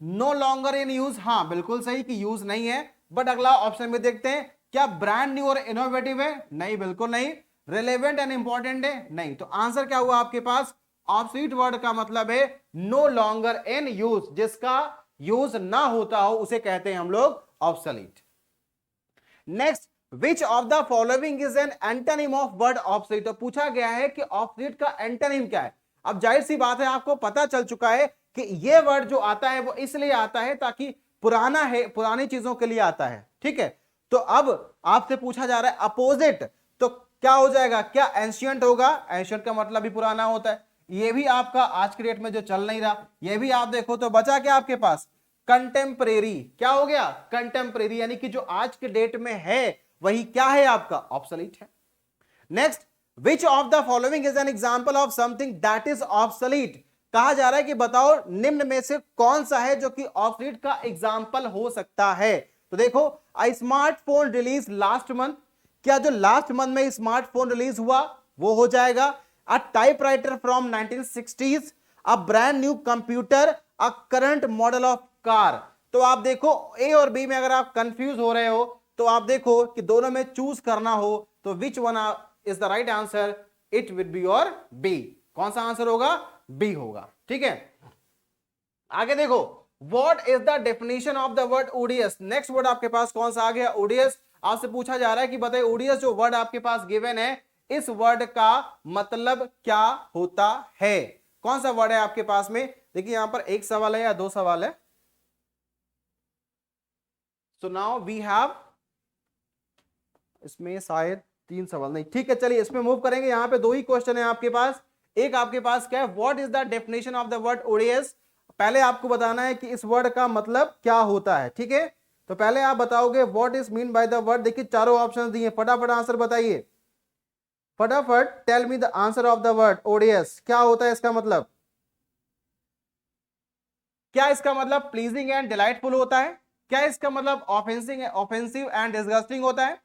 नो लॉन्गर इन यूज, हाँ बिल्कुल सही कि यूज नहीं है। बट अगला ऑप्शन में देखते हैं, क्या ब्रांड न्यू और इनोवेटिव है? नहीं, बिल्कुल नहीं। रिलेवेंट एंड इंपॉर्टेंट है? नहीं। तो आंसर क्या हुआ आपके पास? ऑब्सोलीट वर्ड का मतलब है नो लॉन्गर इन यूज, जिसका यूज ना होता हो उसे कहते हैं हम लोग obsolete. Next, which of the following is N antonym of word obsolete? तो पूछा गया है कि ऑब्सोलीट का एंटोनिम क्या है। अब जाहिर सी बात है, आपको पता चल चुका है कि ये वर्ड जो आता है वो इसलिए आता है ताकि पुराना है, पुरानी चीजों के लिए आता है, ठीक है। तो अब आपसे पूछा जा रहा है अपोजिट, तो क्या हो जाएगा? क्या एंशियंट होगा? एंशियंट का मतलब भी पुराना होता है। ये भी आपका आज के डेट में जो चल नहीं रहा, ये भी आप देखो तो बचा क्या आपके पास? कंटेम्परेरी। क्या हो गया? कंटेम्परेरी, यानी कि जो आज के डेट में है वही क्या है आपका? ऑब्सोलीट है। Next, which of the following is an example of something that is obsolete? कहा जा रहा है कि बताओ निम्न में से कौन सा है जो कि ऑब्सोलीट का एग्जांपल हो सकता है। तो देखो, स्मार्टफोन रिलीज लास्ट मंथ, क्या जो लास्ट मंथ में स्मार्टफोन रिलीज हुआ वो हो जाएगा। A typewriter from 1960s, a brand new computer, a current model of car. तो आप देखो ए और बी में अगर आप कंफ्यूज हो रहे हो तो आप देखो कि दोनों में चूज करना हो तो which one is the right answer? It will be your B. कौन सा आंसर होगा? बी होगा, ठीक है। आगे देखो, what is the definition of the word odious? Next word आपके पास कौन सा आ गया? ओडीएस। आपसे पूछा जा रहा है कि बताइए ओडीएस जो वर्ड आपके पास गिवन है, इस वर्ड का मतलब क्या होता है? कौन सा वर्ड है आपके पास में? देखिए यहां पर एक सवाल है या दो सवाल है? सो नाउ वी हैव, इसमें शायद तीन सवाल, नहीं ठीक है। चलिए इसमें मूव करेंगे। यहां पे दो ही क्वेश्चन है आपके पास। एक आपके पास क्या है? What is the definition of the word odious? पहले आपको बताना है कि इस वर्ड का मतलब क्या होता है, ठीक है। तो पहले आप बताओगे what is mean by the word. देखिए चारों ऑप्शन दिए, फटाफट आंसर बताइए, फटाफट tell me the answer of the word odious. क्या होता है इसका मतलब? क्या इसका मतलब प्लीजिंग एंड डिलाइटफुल होता है? क्या इसका मतलब ऑफेंसिव एंड डिसगस्टिंग होता है?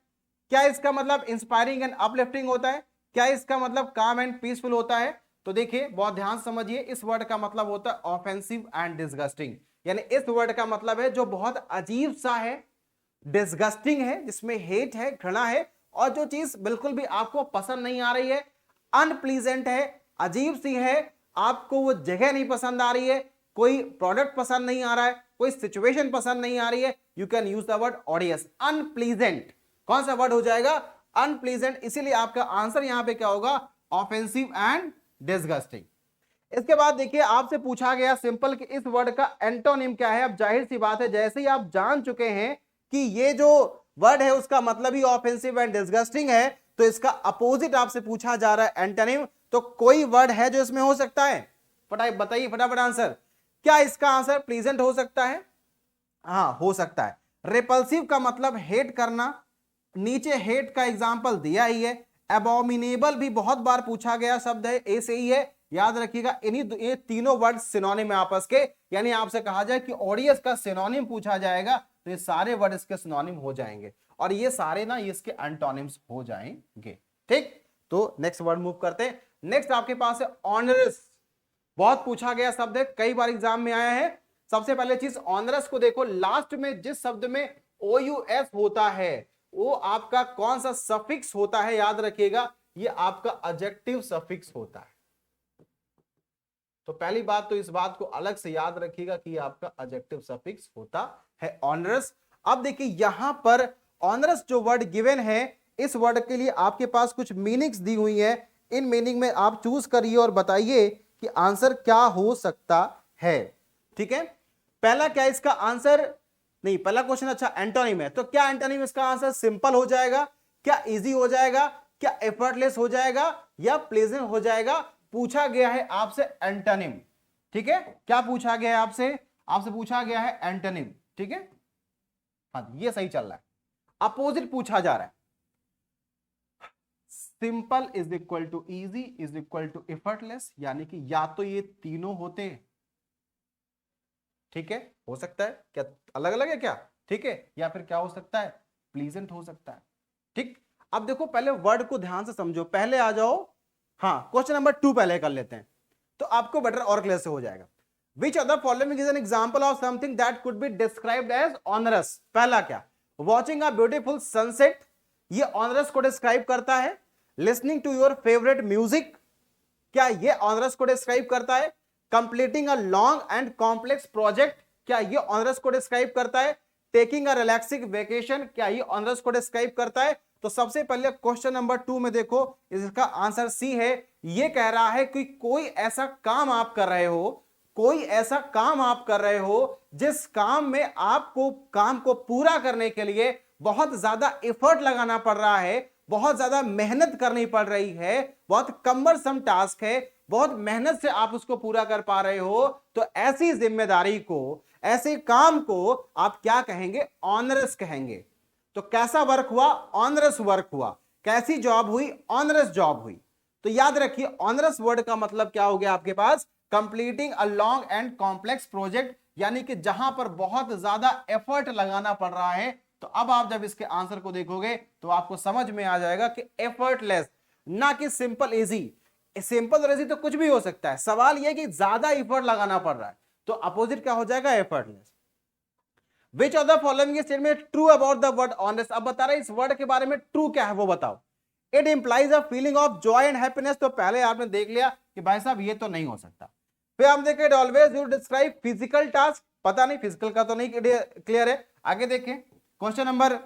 क्या इसका मतलब इंस्पायरिंग एंड अपलिफ्टिंग होता है? क्या इसका मतलब काम एंड पीसफुल होता है? तो देखिए बहुत ध्यान समझिए, इस वर्ड का मतलब होता है ऑफेंसिव एंड डिसगस्टिंग, यानी इस वर्ड का मतलब है जो बहुत अजीब सा है, डिसगस्टिंग है, जिसमें हेट है, घृणा है, और जो चीज बिल्कुल भी आपको पसंद नहीं आ रही है, अनप्लीजेंट है, अजीब सी है, आपको वो जगह नहीं पसंद आ रही है, कोई प्रोडक्ट पसंद नहीं आ रहा है, कोई सिचुएशन पसंद नहीं आ रही है, you can use the word ऑडियस, unpleasant. कौन सा वर्ड हो जाएगा? अनप्लीजेंट। इसीलिए आपका आंसर यहां पे क्या होगा? Offensive and disgusting. इसके बाद देखिए आपसे पूछा गया सिंपल कि इस वर्ड का एंटोनिम क्या है। अब जाहिर सी बात है, जैसे ही आप जान चुके हैं कि ये जो वर्ड है उसका मतलब ही ऑफेंसिव एंड डिसगस्टिंग है, तो इसका अपोजिट आपसे पूछा जा रहा है एंटोनिम। तो कोई वर्ड है जो इसमें हो सकता है? बताइए फटाफट आंसर। क्या इसका आंसर प्लीजेंट हो सकता है? हाँ, हो सकता है। रिपल्सिव का मतलब हेट करना, नीचे हेट का एग्जाम्पल दिया ही है। एबोमिनेबल भी बहुत बार पूछा गया शब्द है, ए से ही है, याद रखिएगा। ये तीनों वर्ड सिनोनिम है आपस के, यानी आपसे कहा जाए कि ओडियस का सिनोनिम पूछा जाएगा तो ये सारे वर्ड इसके सिनोनिम हो जाएंगे, और ये सारे ना इसके एंटोनिम्स हो जाएंगे। ठीक, तो नेक्स्ट वर्ड मूव करते हैं। नेक्स्ट आपके पास है ऑनरस। बहुत पूछा गया शब्द है, कई बार एग्जाम में आया है। सबसे पहले चीज ऑनरस को देखो, लास्ट में जिस शब्द में OUS होता है वो आपका कौन सा सफिक्स होता है, याद रखिएगा, ये आपका एडजेक्टिव सफिक्स होता है। तो पहली बात तो इस बात को अलग से याद रखिएगा कि ये आपका एडजेक्टिव सफिक्स होता है ऑनरस। अब देखिए यहां पर ऑनरस जो वर्ड गिवन है, इस वर्ड के लिए आपके पास कुछ मीनिंग्स दी हुई है। इन मीनिंग में आप चूज करिए और बताइए कि आंसर क्या हो सकता है। ठीक है, पहला क्या इसका आंसर, नहीं पहला क्वेश्चन अच्छा एंटोनिम है, तो क्या एंटोनिम इसका आंसर सिंपल हो जाएगा, क्या इजी हो जाएगा, क्या एफर्टलेस हो जाएगा, या प्लेजेंट हो जाएगा? पूछा गया है आपसे एंटोनिम। ठीक है, क्या पूछा गया है आपसे? आपसे पूछा गया है एंटोनिम। ठीक है, हाँ ये सही चल रहा है। अपोजिट पूछा जा रहा है, simple is equal to easy is equal to effortless, यानी कि या तो ये तीनों होते हैं, ठीक है, हो सकता है क्या अलग अलग है क्या, ठीक है, या फिर क्या हो सकता है, प्लीजेंट हो सकता है। ठीक, अब देखो पहले वर्ड को ध्यान से समझो, पहले आ जाओ, हाँ क्वेश्चन नंबर 2 पहले कर लेते हैं तो आपको बेटर और क्लियर से हो जाएगा। Which of the following is an example of something that could be described as onerous? पहला क्या, वॉचिंग अ ब्यूटीफुल सनसेट, ये ऑनरस को डिस्क्राइब करता है। Listening to your favourite music, क्या ये ऑनरस को डिस्क्राइब करता है? Completing a long and complex project, क्या ये ऑनरस को डिस्क्राइब करता है? टेकिंग अ रिलैक्सिंग वेकेशन, क्या ये ऑनरस को डिस्क्राइब करता है? तो सबसे पहले क्वेश्चन नंबर 2 में देखो, इसका आंसर सी है। ये कह रहा है कि कोई ऐसा काम आप कर रहे हो, कोई ऐसा काम आप कर रहे हो जिस काम में आपको काम को पूरा करने के लिए बहुत ज्यादा एफर्ट लगाना पड़ रहा है, बहुत ज्यादा मेहनत करनी पड़ रही है, बहुत कम्बरसम टास्क है, बहुत मेहनत से आप उसको पूरा कर पा रहे हो, तो ऐसी जिम्मेदारी को, ऐसे काम को आप क्या कहेंगे? ऑनरस कहेंगे। तो कैसा वर्क हुआ? ऑनरस वर्क हुआ। कैसी जॉब हुई? ऑनरस जॉब हुई। तो याद रखिए ऑनरस वर्ड का मतलब क्या हो गया आपके पास? Completing a long and complex project, यानी कि जहां पर बहुत ज्यादा एफर्ट लगाना पड़ रहा है। तो अब आप जब इसके आंसर को देखोगे तो आपको समझ में आ जाएगा कि एफर्टलेस, ना कि सिंपल इजी। सिंपल और इजी तो कुछ भी हो सकता है, सवाल यह कि ज्यादा एफर्ट लगाना पड़ रहा है, तो अपोजिट क्या हो जाएगा? Effortless. Which of the following statement true about the word honest? अब बता रहे इस वर्ड के बारे में ट्रू क्या है वो बताओ। It implies a feeling of Joy and happiness, तो पहले आपने देख लिया कि भाई साहब ये तो नहीं हो सकता। फिर हम देखें always you describe physical task, पता नहीं फिजिकल का तो नहीं क्लियर है। आगे देखें क्वेश्चन नंबर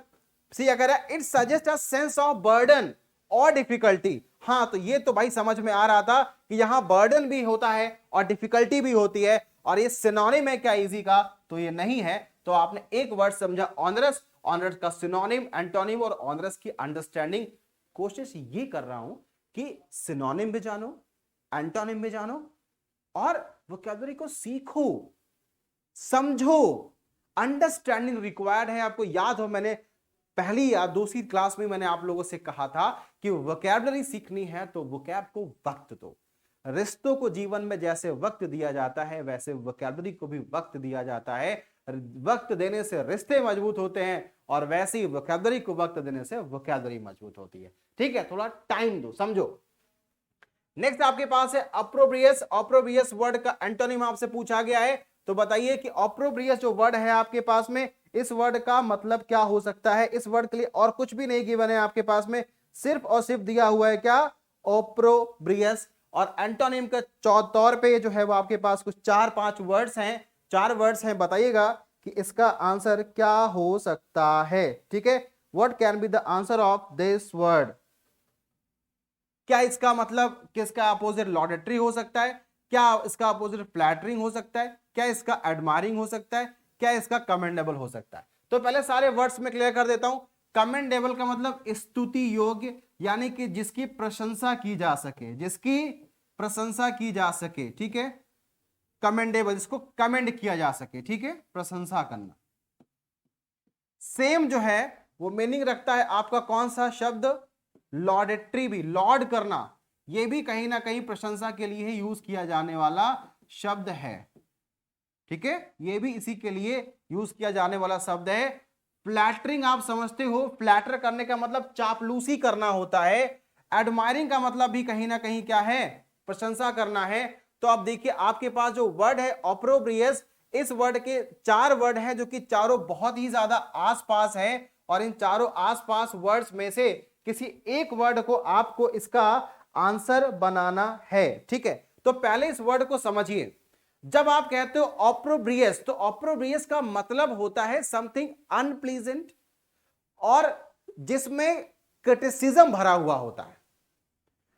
सी अगर है, it suggest a sense of burden और डिफिकल्टी। हाँ तो ये तो भाई समझ में आ रहा था कि यहां बर्डन भी होता है और डिफिकल्टी भी होती है, और ये सिनोनिम है क्या इजी का? तो ये नहीं है। तो आपने एक वर्ड समझा ऑनरस, ऑनरस का सिनोनिम, एंटोनिम और ऑनरस की अंडरस्टैंडिंग। कोशिश ये कर रहा हूं कि सिनोनिम भी जानो, एंटोनिम भी जानो, और वोकैबुलरी को सीखो, समझो। अंडरस्टैंडिंग रिक्वायर्ड है। आपको याद हो मैंने पहली या दूसरी क्लास में मैंने आप लोगों से कहा था कि वोकैबुलरी सीखनी है तो वोकैब को वक्त दो। रिश्तों को जीवन में जैसे वक्त दिया जाता है वैसे वोकैबुलरी को भी वक्त दिया जाता है। वक्त देने से रिश्ते मजबूत होते हैं और वैसे ही वोकैबुलरी को वक्त देने से वोकैबुलरी मजबूत होती है। ठीक है, थोड़ा टाइम दो, समझो। नेक्स्ट आपके पास है अप्रोब्रियस। अप्रोब्रियस वर्ड का एंटोनिम आपसे पूछा गया है, तो बताइए कि अप्रोब्रियस जो वर्ड है आपके पास में, इस वर्ड का मतलब क्या हो सकता है? इस वर्ड के लिए और कुछ भी नहीं गिवन है आपके पास में, सिर्फ और सिर्फ दिया हुआ है क्या? ओप्रोब्रियस। और एंटोनिम के तौर पे जो है वो आपके पास कुछ 4-5 वर्ड्स हैं, 4 वर्ड्स हैं, बताइएगा कि इसका आंसर क्या हो सकता है। ठीक है, what can be the answer of this word? क्या इसका मतलब किसका अपोजिट लॉडेटरी हो सकता है? क्या इसका अपोजिट फ्लैटरिंग हो सकता है, क्या इसका एडमायरिंग हो सकता है, क्या इसका कमेंडेबल हो सकता है। तो पहले सारे वर्ड्स में क्लियर कर देता हूं। कमेंडेबल का मतलब स्तुति योग्य, यानी कि जिसकी प्रशंसा की जा सके, जिसकी प्रशंसा की जा सके, ठीक है। कमेंडेबल, जिसको कमेंड किया जा सके, ठीक है, प्रशंसा करना। सेम जो है वो मीनिंग रखता है आपका कौन सा शब्द, लॉडेट्री भी, लॉर्ड करना, ये भी कहीं ना कहीं प्रशंसा के लिए ही यूज किया जाने वाला शब्द है, ठीक है, ये भी इसी के लिए यूज किया जाने वाला शब्द है। फ्लैटरिंग आप समझते हो, फ्लैटर करने का मतलब चापलूसी करना होता है। एडमायरिंग का मतलब भी कहीं ना कहीं क्या है, प्रशंसा करना है। तो अब देखिए आपके पास जो वर्ड है ऑप्रोब्रियस, इस वर्ड के 4 वर्ड हैं जो कि चारों बहुत ही ज्यादा आसपास है, और इन चारों आसपास वर्ड्स में से किसी एक वर्ड को आपको इसका आंसर बनाना है, ठीक है। तो पहले इस वर्ड को समझिए। जब आप कहते हो ऑप्रोब्रियस, तो ऑप्रोब्रियस का मतलब होता है समथिंग अनप्लीजेंट, और जिसमें क्रिटिसिज्म भरा हुआ होता है,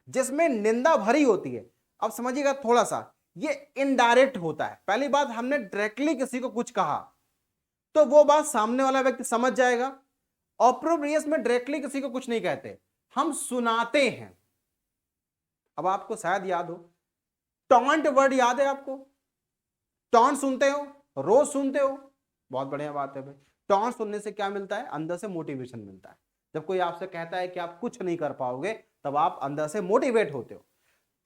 जिसमें निंदा भरी होती है। अब समझिएगा थोड़ा सा, ये इनडायरेक्ट होता है। पहली बात, हमने डायरेक्टली किसी को कुछ कहा तो वो बात सामने वाला व्यक्ति समझ जाएगा। ऑप्रोब्रियस में डायरेक्टली किसी को कुछ नहीं कहते, हम सुनाते हैं। अब आपको शायद याद हो, टॉन्ट वर्ड याद है आपको? टॉन्ट सुनते हो, रोज सुनते हो, बहुत बढ़िया बात है भाई। टॉन्ट सुनने से क्या मिलता है, अंदर से मोटिवेशन मिलता है। जब कोई आपसे कहता है कि आप कुछ नहीं कर पाओगे, तब आप अंदर से मोटिवेट होते हो।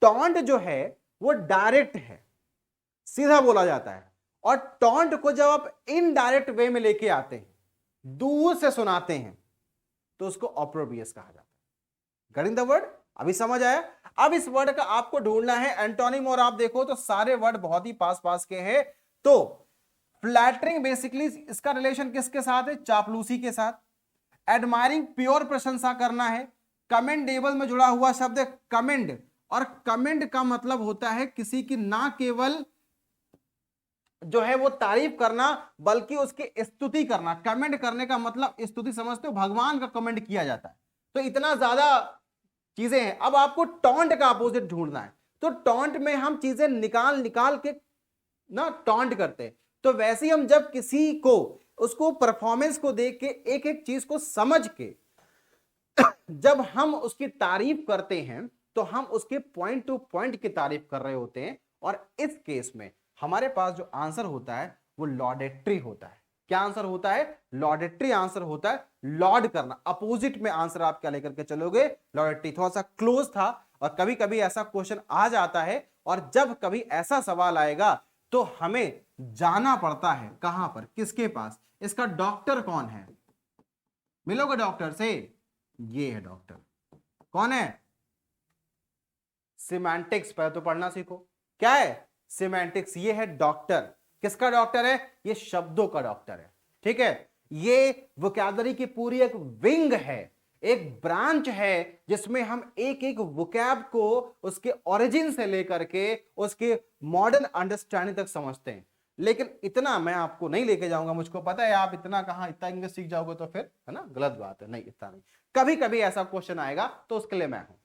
टॉन्ट जो है वो डायरेक्ट है, सीधा बोला जाता है, और टॉन्ट को जब आप इनडायरेक्ट वे में लेके आते हैं, दूर से सुनाते हैं, तो उसको ऑप्रोब्रियस कहा जाता है। Getting the word? अभी समझ आया? अब इस वर्ड का आपको ढूंढना है एंटोनिम, और आप देखो तो सारे वर्ड बहुत ही पास पास के हैं। तो फ्लैटरिंग बेसिकली इसका रिलेशन किसके साथ है, चापलूसी के साथ। एडमायरिंग प्योर प्रशंसा करना है। कमेंडेबल में जुड़ा हुआ शब्द है कमेंड, और कमेंड का मतलब होता है किसी की ना केवल जो है वो तारीफ करना, बल्कि उसकी स्तुति करना। कमेंड करने का मतलब स्तुति, समझते हो, भगवान का कमेंड किया जाता है। तो इतना ज्यादा चीजें हैं। अब आपको टॉन्ट का अपोजिट ढूंढना है। तो टॉन्ट में हम चीजें निकाल निकाल के ना टॉन्ट करते हैं। तो वैसे ही हम जब किसी को, उसको परफॉर्मेंस को देख के, एक एक चीज को समझ के जब हम उसकी तारीफ करते हैं, तो हम उसके पॉइंट टू पॉइंट की तारीफ कर रहे होते हैं। और इस केस में हमारे पास जो आंसर होता है वो लॉडेट्री होता है। क्या आंसर होता है? लॉडेट्री आंसर होता है। लॉर्ड करना, अपोजिट में आंसर आप क्या लेकर के चलोगे? लॉडेट्री। थोड़ा सा क्लोज था, और कभी कभी ऐसा क्वेश्चन आ जाता है, और जब कभी ऐसा सवाल आएगा तो हमें जाना पड़ता है कहां पर, किसके पास, इसका डॉक्टर कौन है। मिलोगे डॉक्टर से? ये है डॉक्टर। कौन है? सिमेंटिक्स। पहले तो पढ़ना सीखो, क्या है सिमेंटिक्स। ये है डॉक्टर। किसका डॉक्टर है? ये शब्दों का डॉक्टर है, ठीक है। ये वोकैबुलरी की पूरी एक विंग है, एक ब्रांच है, जिसमें हम एक एक वोकैब को उसके ओरिजिन से लेकर के उसके मॉडर्न अंडरस्टैंडिंग तक समझते हैं। लेकिन इतना मैं आपको नहीं लेके जाऊंगा, मुझको पता है आप इतना कहां, इतना इंग्लिश सीख जाओगे तो फिर है ना गलत बात है। नहीं, इतना नहीं। कभी कभी ऐसा क्वेश्चन आएगा तो उसके लिए मैं हूं।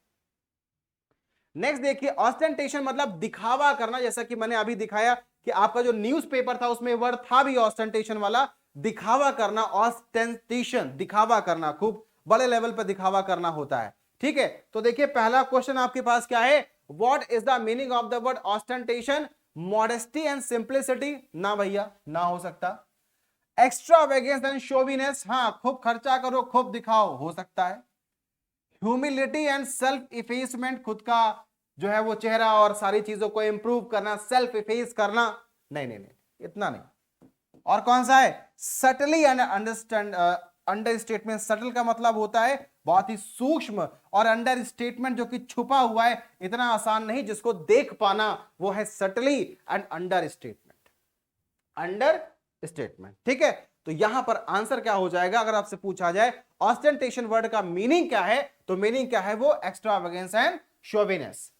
नेक्स्ट देखिए, ऑस्टेंटेशन मतलब दिखावा करना। जैसा कि मैंने अभी दिखाया कि आपका जो न्यूज़पेपर था उसमें वर्ड था भी ऑस्टेंटेशन वाला, दिखावा करना। ऑस्टेंटेशन, दिखावा करना, खूब बड़े लेवल पर दिखावा करना होता है, ठीक है। तो देखिए पहला क्वेश्चन आपके पास क्या है, what is the meaning of the word ostentation? Modesty and simplicity? ना भैया, ना हो सकता। Extravagance and showiness? हाँ, खूब खर्चा करो, खूब दिखाओ, हो सकता है। Humility and self effacement? खुद का जो है वो चेहरा और सारी चीजों को इंप्रूव करना, सेल्फ इफेस करना? नहीं नहीं नहीं, इतना नहीं। और कौन सा है? Subtly and understand under statement. Subtle का मतलब होता है बहुत ही सूक्ष्म, और अंडर स्टेटमेंट जो कि छुपा हुआ है, इतना आसान नहीं जिसको देख पाना, वो है subtly and under statement. Under statement, ठीक है। तो यहां पर आंसर क्या हो जाएगा अगर आपसे पूछा जाए ऑस्टेंटेशन वर्ड का मीनिंग क्या है, तो मीनिंग क्या है? वो एक्स्ट्रावेगेंस एंड शोविनेस।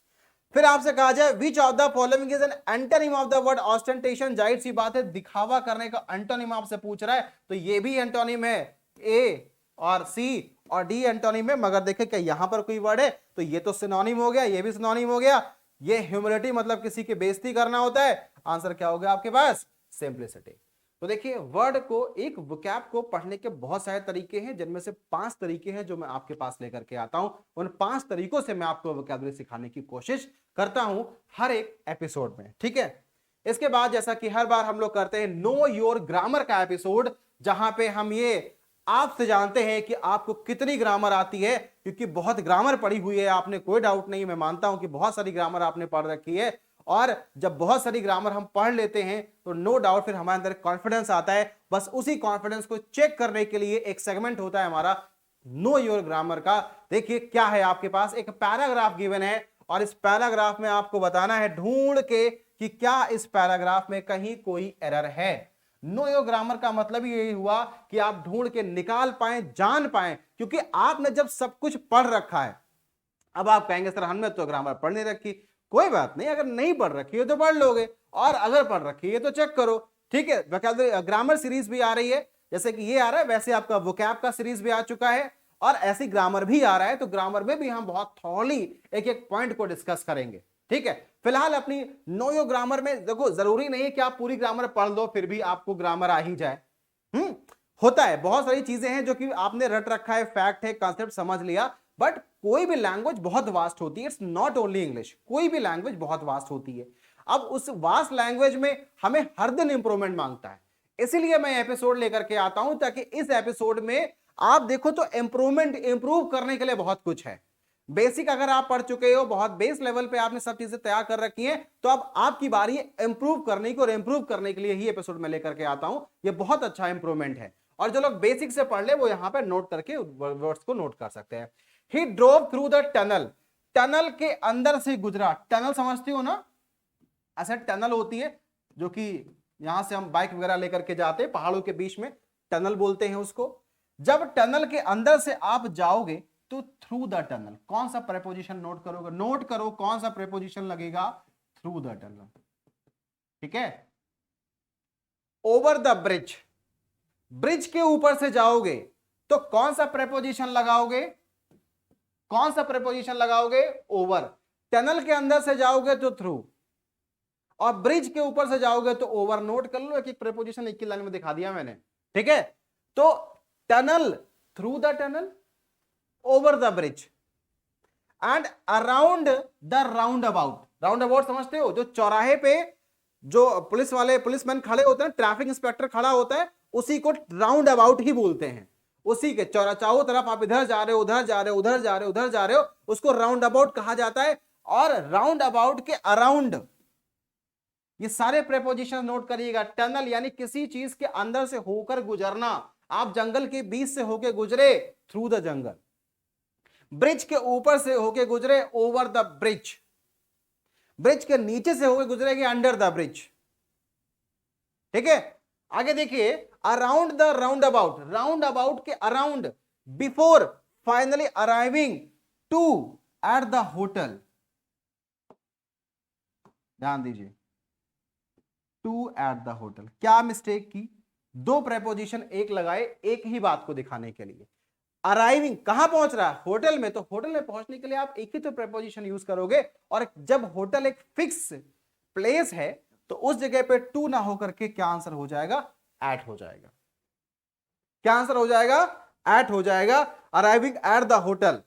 फिर आपसे कहा जाए विच of the following is N antonym of the word ostentation? जाहिर सी बात है, दिखावा करने का एंटोनिम आपसे पूछ रहा है, तो ये भी एंटोनिम है। ए और सी और डी एंटोनिम है, मगर देखे क्या यहां पर कोई वर्ड है? तो ये तो सिनोनिम हो गया, ये भी सिनोनिम हो गया। ये ह्यूमिलिटी मतलब किसी की बेइज्जती करना होता है। आंसर क्या हो गया आपके पास? सिंप्लिसिटी। तो देखिए वर्ड को, एक वोकैब को पढ़ने के बहुत सारे तरीके हैं, जिनमें से 5 तरीके हैं जो मैं आपके पास लेकर के आता हूं। उन 5 तरीकों से मैं आपको वोकैबुलरी सिखाने की कोशिश करता हूं हर एक एपिसोड में, ठीक है। इसके बाद जैसा कि हर बार हम लोग करते हैं नो योर ग्रामर का एपिसोड, जहां पे हम ये आपसे जानते हैं कि आपको कितनी ग्रामर आती है, क्योंकि बहुत ग्रामर पढ़ी हुई है आपने, कोई डाउट नहीं, मैं मानता हूं कि बहुत सारी ग्रामर आपने पढ़ रखी है। और जब बहुत सारी ग्रामर हम पढ़ लेते हैं तो नो डाउट फिर हमारे अंदर कॉन्फिडेंस आता है। बस उसी कॉन्फिडेंस को चेक करने के लिए एक सेगमेंट होता है हमारा नो योर ग्रामर का। देखिए क्या है, आपके पास एक पैराग्राफ गिवन है और इस पैराग्राफ में आपको बताना है ढूंढ के कि क्या इस पैराग्राफ में कहीं कोई एरर है। नो योर ग्रामर का मतलब यही हुआ कि आप ढूंढ के निकाल पाए, जान पाए, क्योंकि आपने जब सब कुछ पढ़ रखा है। अब आप कहेंगे सर हमने तो ग्रामर पढ़ नहीं रखी। कोई बात नहीं, अगर नहीं पढ़ रखी है तो पढ़ लोगे, और अगर पढ़ रखी है तो चेक करो, ठीक है। ग्रामर सीरीज भी आ रही है, जैसे कि ये आ रहा है, वैसे आपका वोकैब का सीरीज भी आ चुका है, और ऐसी ग्रामर भी आ रहा है। तो ग्रामर में भी हम बहुत थॉरली एक एक पॉइंट को डिस्कस करेंगे, ठीक है। फिलहाल अपनी नो योर ग्रामर में देखो, जरूरी नहीं है कि आप पूरी ग्रामर पढ़ लो फिर भी आपको ग्रामर आ ही जाए। होता है, बहुत सारी चीजें हैं जो कि आपने रट रखा है, फैक्ट है, कॉन्सेप्ट समझ लिया, बट कोई भी लैंग्वेज बहुत वास्ट होती है। इट्स नॉट ओनली इंग्लिश, कोई भी लैंग्वेज बहुत वास्ट होती है। अब उस वास्ट लैंग्वेज में हमें हर दिन इंप्रूवमेंट मांगता है, इसीलिए मैं एपिसोड लेकर के आता हूं, ताकि इस एपिसोड में आप देखो तो इंप्रूव करने के लिए बहुत कुछ है। बेसिक अगर आप पढ़ चुके हो, बहुत बेस लेवल पे आपने सब चीजें तैयार कर रखी हैं, तो अब आपकी बारी है इंप्रूव करने की, और इंप्रूव करने के लिए ही एपिसोड में लेकर के आता हूं। ये बहुत अच्छा इंप्रूवमेंट है, और जो लोग बेसिक से पढ़ ले वो यहां पे नोट करके वर्ड्स को नोट कर सकते हैं। He drove through the tunnel, tunnel के अंदर से गुजरा। टनल समझती हो ना, ऐसा टनल होती है जो कि यहां से हम बाइक वगैरह लेकर के जाते हैं, पहाड़ों के बीच में टनल बोलते हैं उसको। जब टनल के अंदर से आप जाओगे तो थ्रू द टनल, कौन सा प्रेपोजिशन नोट करोगे? नोट करो कौन सा प्रेपोजिशन लगेगा, थ्रू द टनल, ठीक है। ओवर द ब्रिज, ब्रिज के ऊपर से जाओगे तो कौन सा प्रेपोजिशन लगाओगे? कौन सा प्रेपोजिशन लगाओगे? ओवर। टनल के अंदर से जाओगे तो थ्रू, और ब्रिज के ऊपर से जाओगे तो ओवर। नोट कर लो, एक एक प्रेपोजिशन एक ही लाइन में दिखा दिया मैंने, ठीक है। तो tunnel, through the tunnel, over the bridge, and around the roundabout. Round about समझते हो, जो चौराहे पे जो पुलिसमैन खड़े होते हैं, ट्रैफिक इंस्पेक्टर खड़ा होता है, उसी को राउंड अबाउट ही बोलते हैं। उसी के चारों तरफ आप इधर जा रहे हो, उधर जा रहे हो, उधर जा रहे हो, उधर जा रहे हो, उसको राउंड अबाउट कहा जाता है। और राउंड अबाउट के अराउंड, ये सारे प्रेपोजिशन नोट करिएगा। टनल यानी किसी चीज के अंदर से होकर गुजरना, आप जंगल के बीच से होकर गुजरे, थ्रू द जंगल। ब्रिज के ऊपर से होकर गुजरे, ओवर द ब्रिज। ब्रिज के नीचे से होकर गुजरेगी, अंडर द ब्रिज, ठीक है। आगे देखिए, around the roundabout, roundabout के around, before finally arriving to at the hotel. ध्यान दीजिए, टू एट द होटल, क्या मिस्टेक की? दो प्रेपोजिशन एक लगाए एक ही बात को दिखाने के लिए। अराइविंग, कहां पहुंच रहा है? होटल में। तो होटल में पहुंचने के लिए आप एक ही तो प्रेपोजिशन यूज करोगे, और जब होटल एक फिक्स प्लेस है तो उस जगह पे टू ना होकर के क्या आंसर हो जाएगा? एट हो जाएगा। क्या आंसर हो जाएगा? एट हो जाएगा। Arriving at the hotel.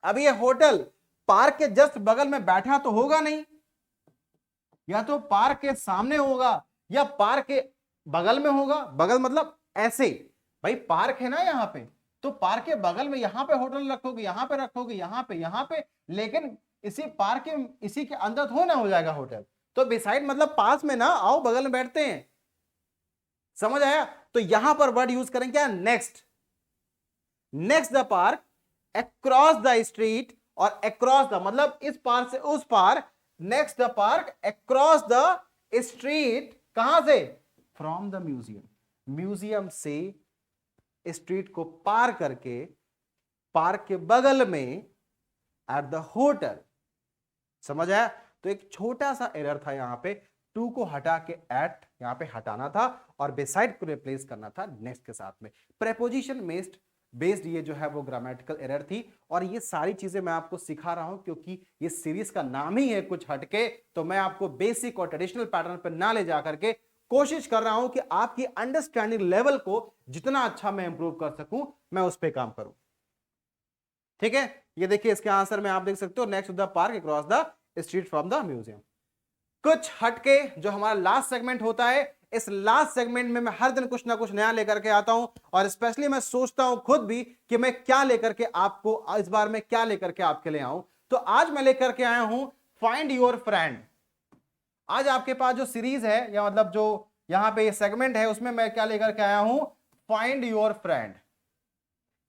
अब ये होटल पार्क के जस्ट बगल में बैठा तो होगा नहीं, या तो पार्क के सामने होगा या पार्क के बगल में होगा। बगल मतलब ऐसे, भाई पार्क है ना यहां पे, तो पार्क के बगल में यहां पे होटल रखोगे, यहां पे रखोगे, यहां पे, लेकिन इसी पार्क के इसी के अंदर थोड़ा ना हो जाएगा होटल। तो बिसाइड मतलब पास में ना, आओ बगल में बैठते हैं। समझ आया? तो यहां पर वर्ड यूज करें क्या? Next. Next the park, across the street, और अक्रॉस द मतलब इस पार से उस पार। Next the park, across the street, कहां से? फ्रॉम द म्यूजियम, म्यूजियम से स्ट्रीट को पार करके पार्क के बगल में एट द होटल। समझ आया? तो एक छोटा सा एरर था यहां पे, टू को हटा के एट यहां पे हटाना था, और बिसाइड को रिप्लेस करना था नेक्स्ट के साथ में। प्रेपोजिशन मिस्ड बेस्ड ये जो है वो ग्रामेटिकल एरर थी। और ये सारी चीजें मैं आपको सिखा रहा हूं क्योंकि ये सीरीज का नाम ही है कुछ हटके, तो मैं आपको बेसिक और ट्रेडिशनल पैटर्न पर ना ले जा करके कोशिश कर रहा हूं कि आपकी अंडरस्टैंडिंग लेवल को जितना अच्छा मैं इंप्रूव कर सकूं, मैं उस पर काम करूं। ठीक है, ये देखिए इसके आंसर में आप देख सकते हो, next to the park across the street from the museum. कुछ हटके जो हमारा लास्ट सेगमेंट होता है, इस लास्ट सेगमेंट में मैं हर दिन कुछ ना कुछ नया लेकर के आता हूं, और स्पेशली मैं सोचता हूं खुद भी कि मैं क्या लेकर के आपको इस बार में क्या लेकर के आपके लिए आऊं। तो आज मैं लेकर के आया हूं फाइंड योर फ्रेंड। आज आपके पास जो सीरीज है या मतलब जो यहां पे ये सेगमेंट है, उसमें मैं क्या लेकर के आया हूं, फाइंड योर फ्रेंड।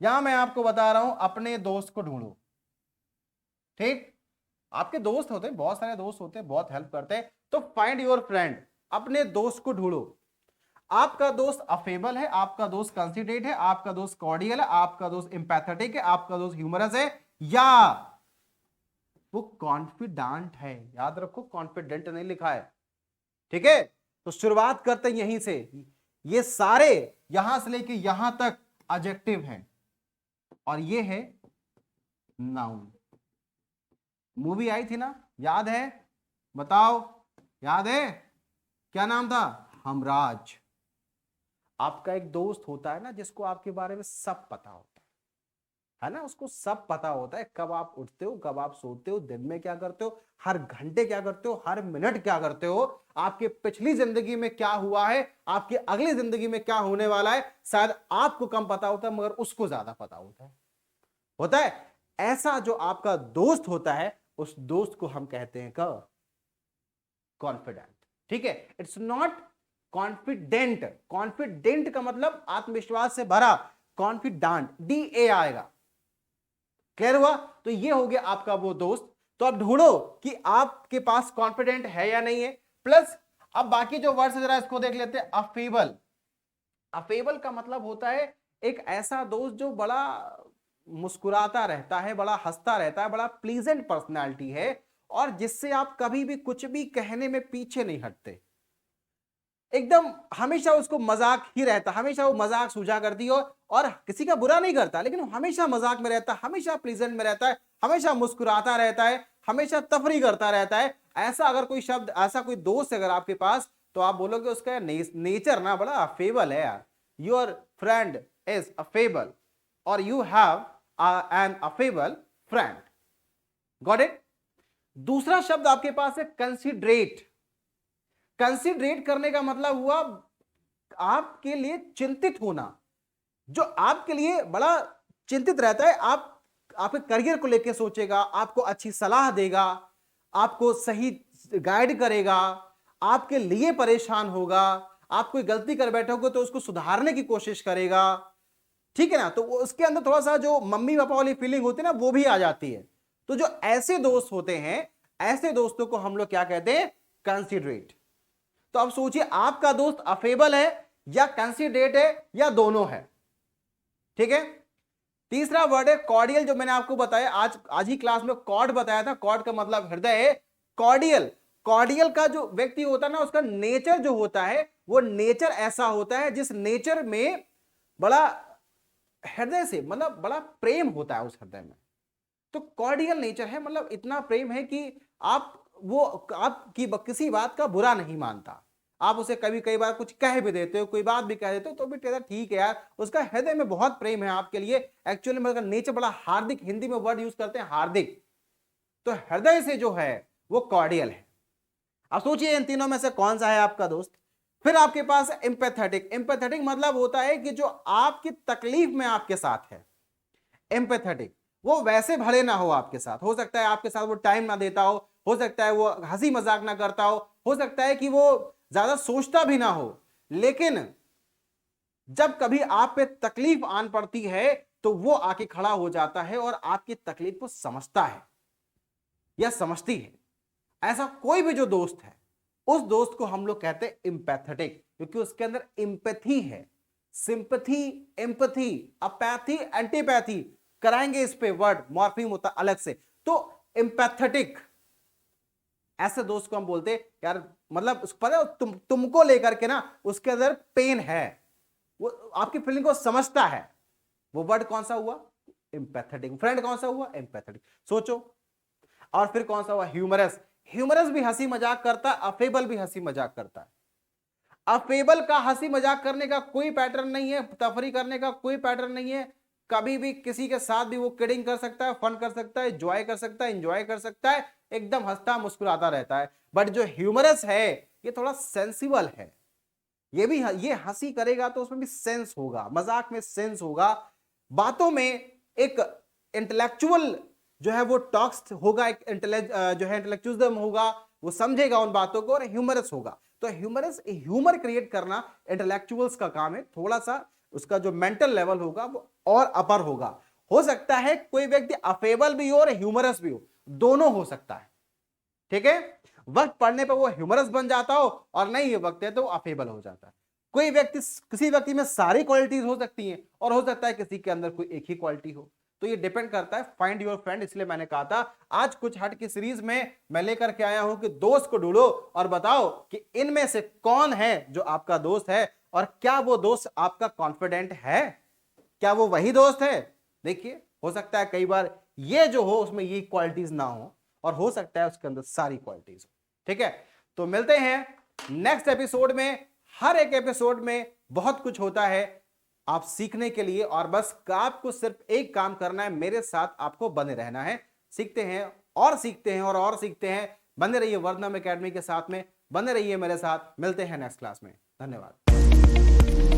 यहां मैं आपको बता रहा हूं अपने दोस्त को ढूंढो। ठीक, आपके दोस्त होते हैं, बहुत सारे दोस्त होते हैं, बहुत हेल्प करते हैं, तो फाइंड योर फ्रेंड, अपने दोस्त को ढूंढो। आपका दोस्त अफेबल है, आपका दोस्त कंसिडरेट है, आपका दोस्त कॉर्डियल है, आपका दोस्त एम्पैथेटिक है, आपका दोस्त ह्यूमरस है, या वो कॉन्फिडेंट है। याद रखो, कॉन्फिडेंट नहीं लिखा है। ठीक है, तो शुरुआत करते हैं यहीं से। ये सारे यहां से लेके यहां तक एडजेक्टिव हैं और ये है नाउन। मूवी आई थी ना, याद है? बताओ, याद है? क्या नाम था? हमराज। आपका एक दोस्त होता है ना जिसको आपके बारे में सब पता होता है ना, उसको सब पता होता है, कब आप उठते हो, कब आप सोते हो, दिन में क्या करते हो, हर घंटे क्या करते हो, हर मिनट क्या करते हो, आपके पिछली जिंदगी में क्या हुआ है, आपकी अगली जिंदगी में क्या होने वाला है। शायद आपको कम पता होता है मगर उसको ज्यादा पता होता है। ऐसा जो आपका दोस्त होता है, उस दोस्त को हम कहते हैं कॉन्फिडेंट। ठीक है, इट्स नॉट कॉन्फिडेंट। कॉन्फिडेंट का मतलब आत्मविश्वास से भरा, कॉन्फिडेंट DA आएगा। क्लियर हुआ? तो ये हो गया आपका वो दोस्त। तो अब ढूंढो कि आपके पास कॉन्फिडेंट है या नहीं है। प्लस अब बाकी जो वर्ड्स जरा इसको देख लेते हैं। अफेबल। अफेबल का मतलब होता है एक ऐसा दोस्त जो बड़ा मुस्कुराता रहता है, बड़ा हंसता रहता है, बड़ा प्लीजेंट पर्सनैलिटी है, और जिससे आप कभी भी कुछ भी कहने में पीछे नहीं हटते। एकदम हमेशा उसको मजाक ही रहता, हमेशा वो मजाक सूझा करती हो और किसी का बुरा नहीं करता, लेकिन हमेशा मजाक में रहता है, हमेशा प्लीजेंट में रहता है, हमेशा मुस्कुराता रहता है, हमेशा तफरी करता रहता है। ऐसा अगर कोई शब्द, ऐसा कोई दोस्त अगर आपके पास, तो आप बोलोगे उसका नेचर ना बड़ा अफेबल है यार। योर फ्रेंड इज अफेबल और you have an affable friend. Got it? दूसरा शब्द आपके पास है कंसिडरेट। कंसिडरेट करने का मतलब हुआ आपके लिए चिंतित होना, जो आपके लिए बड़ा चिंतित रहता है। आप आपके करियर को लेकर सोचेगा, आपको अच्छी सलाह देगा, आपको सही गाइड करेगा, आपके लिए परेशान होगा, आप कोई गलती कर बैठोगे तो उसको सुधारने की कोशिश करेगा। ठीक है ना? तो उसके अंदर थोड़ा सा जो मम्मी पापा वाली फीलिंग होती है ना, वो भी आ जाती है। तो जो ऐसे दोस्त होते हैं, ऐसे दोस्तों को हम लोग क्या कहते हैं? कंसिडरेट। तो अब सोचिए, आपका दोस्त अफेबल है या कंसिडरेट है या दोनों है। ठीक है, तीसरा वर्ड है कॉर्डियल, जो मैंने आपको बताया आज ही क्लास में कॉर्ड बताया था। कॉर्ड का मतलब हृदय है। कॉर्डियल, कॉर्डियल का जो व्यक्ति होता है ना, उसका नेचर जो होता है, वो नेचर ऐसा होता है जिस नेचर में बड़ा हृदय से, मतलब बड़ा प्रेम होता है उस हृदय में। तो कॉर्डियल नेचर है, मतलब इतना प्रेम है कि आप वो आपकी किसी बात का बुरा नहीं मानता। आप उसे कभी कई बार कुछ कह भी देते हो, कोई बात भी कह देते हो, तो भी कहता ठीक है यार, उसका हृदय में बहुत प्रेम है आपके लिए। एक्चुअली में नेचर बड़ा हार्दिक, हिंदी में वर्ड यूज करते हैं हार्दिक। तो हृदय से जो है वो कॉर्डियल है। अब सोचिए इन तीनों में से कौन सा है आपका दोस्त। फिर आपके पास एम्पैथेटिक। एम्पैथेटिक मतलब होता है कि जो आपकी तकलीफ में आपके साथ है। एम्पैथेटिक, वो वैसे भले ना हो आपके साथ, हो सकता है आपके साथ वो टाइम ना देता हो सकता है वो हंसी मजाक ना करता हो सकता है कि वो ज्यादा सोचता भी ना हो, लेकिन जब कभी आप पे तकलीफ आन पड़ती है तो वो आके खड़ा हो जाता है और आपकी तकलीफ को समझता है या समझती है। ऐसा कोई भी जो दोस्त है, उस दोस्त को हम लोग कहते हैं एम्पैथेटिक, क्योंकि उसके अंदर एम्पैथी है। सिंपैथी, एम्पैथी, अपैथी, एंटीपैथी, कराएंगे इस पे वर्ड मॉर्फीम होता अलग से। तो एम्पैथेटिक, ऐसे दोस्त को हम बोलते हैं यार, मतलब पता है तुमको लेकर के ना उसके अंदर पेन है, वो आपकी फीलिंग को समझता है। वो वर्ड कौन सा हुआ? एम्पैथेटिक। फ्रेंड कौन सा हुआ? एम्पैथेटिक। सोचो। और फिर कौन सा हुआ? ह्यूमरस। ह्यूमरस भी हंसी मजाक करता है, अफेबल भी हंसी मजाक करता है। अफेबल का हंसी मजाक करने का कोई पैटर्न नहीं है, तफरी करने का कोई पैटर्न नहीं है, कभी भी किसी के साथ भी वो किडिंग कर सकता है, फन कर सकता है, एंजॉय कर सकता है, एंजॉय कर सकता है, एकदम हंसता मुस्कुराता रहता है। बट जो ह्यूमरस है ये थोड़ा सेंसिबल है, ये भी ये हंसी करेगा तो उसमें भी सेंस होगा, मजाक में सेंस होगा, बातों में एक इंटेलेक्चुअल जो है वो टॉक्स होगा, एक जो है इंटेलेक्चुअलिज्म होगा, वो समझेगा उन बातों को, और ह्यूमरस होगा। तो ह्यूमरस, ह्यूमर क्रिएट करना इंटेलेक्चुअल्स का काम है, थोड़ा सा उसका जो मेंटल लेवल होगा वो और अपर होगा। हो सकता है कोई व्यक्ति अफेबल भी हो और ह्यूमरस भी हो, दोनों हो सकता है, ठीक है। वक्त पढ़ने पर वो ह्यूमरस बन जाता हो और नहीं ये वक्त है तो अफेबल हो जाता है। कोई व्यक्ति, किसी व्यक्ति में सारी क्वालिटीज हो सकती हैं, और हो सकता है किसी के अंदर कोई एक ही क्वालिटी हो। तो ये डिपेंड करता है, फाइंड योर फ्रेंड। इसलिए मैंने कहा था आज कुछ हट की सीरीज में मैं लेकर के आया हूं कि दोस्त को ढूंढो और बताओ कि इनमें से कौन है जो आपका दोस्त है, और क्या वो दोस्त आपका कॉन्फिडेंट है, क्या वो वही दोस्त है। देखिए, हो सकता है कई बार ये जो हो उसमें ये क्वालिटीज ना हो, और हो सकता है उसके अंदर सारी क्वालिटीज हो, ठीक है। तो मिलते हैं नेक्स्ट एपिसोड में। हर एक एपिसोड में बहुत कुछ होता है आप सीखने के लिए, और बस आपको सिर्फ एक काम करना है, मेरे साथ आपको बने रहना है। सीखते हैं और सीखते हैं और सीखते हैं। बने रहिए वर्धनम एकेडमी के साथ में, बने रहिए मेरे साथ। मिलते हैं नेक्स्ट क्लास में। धन्यवाद।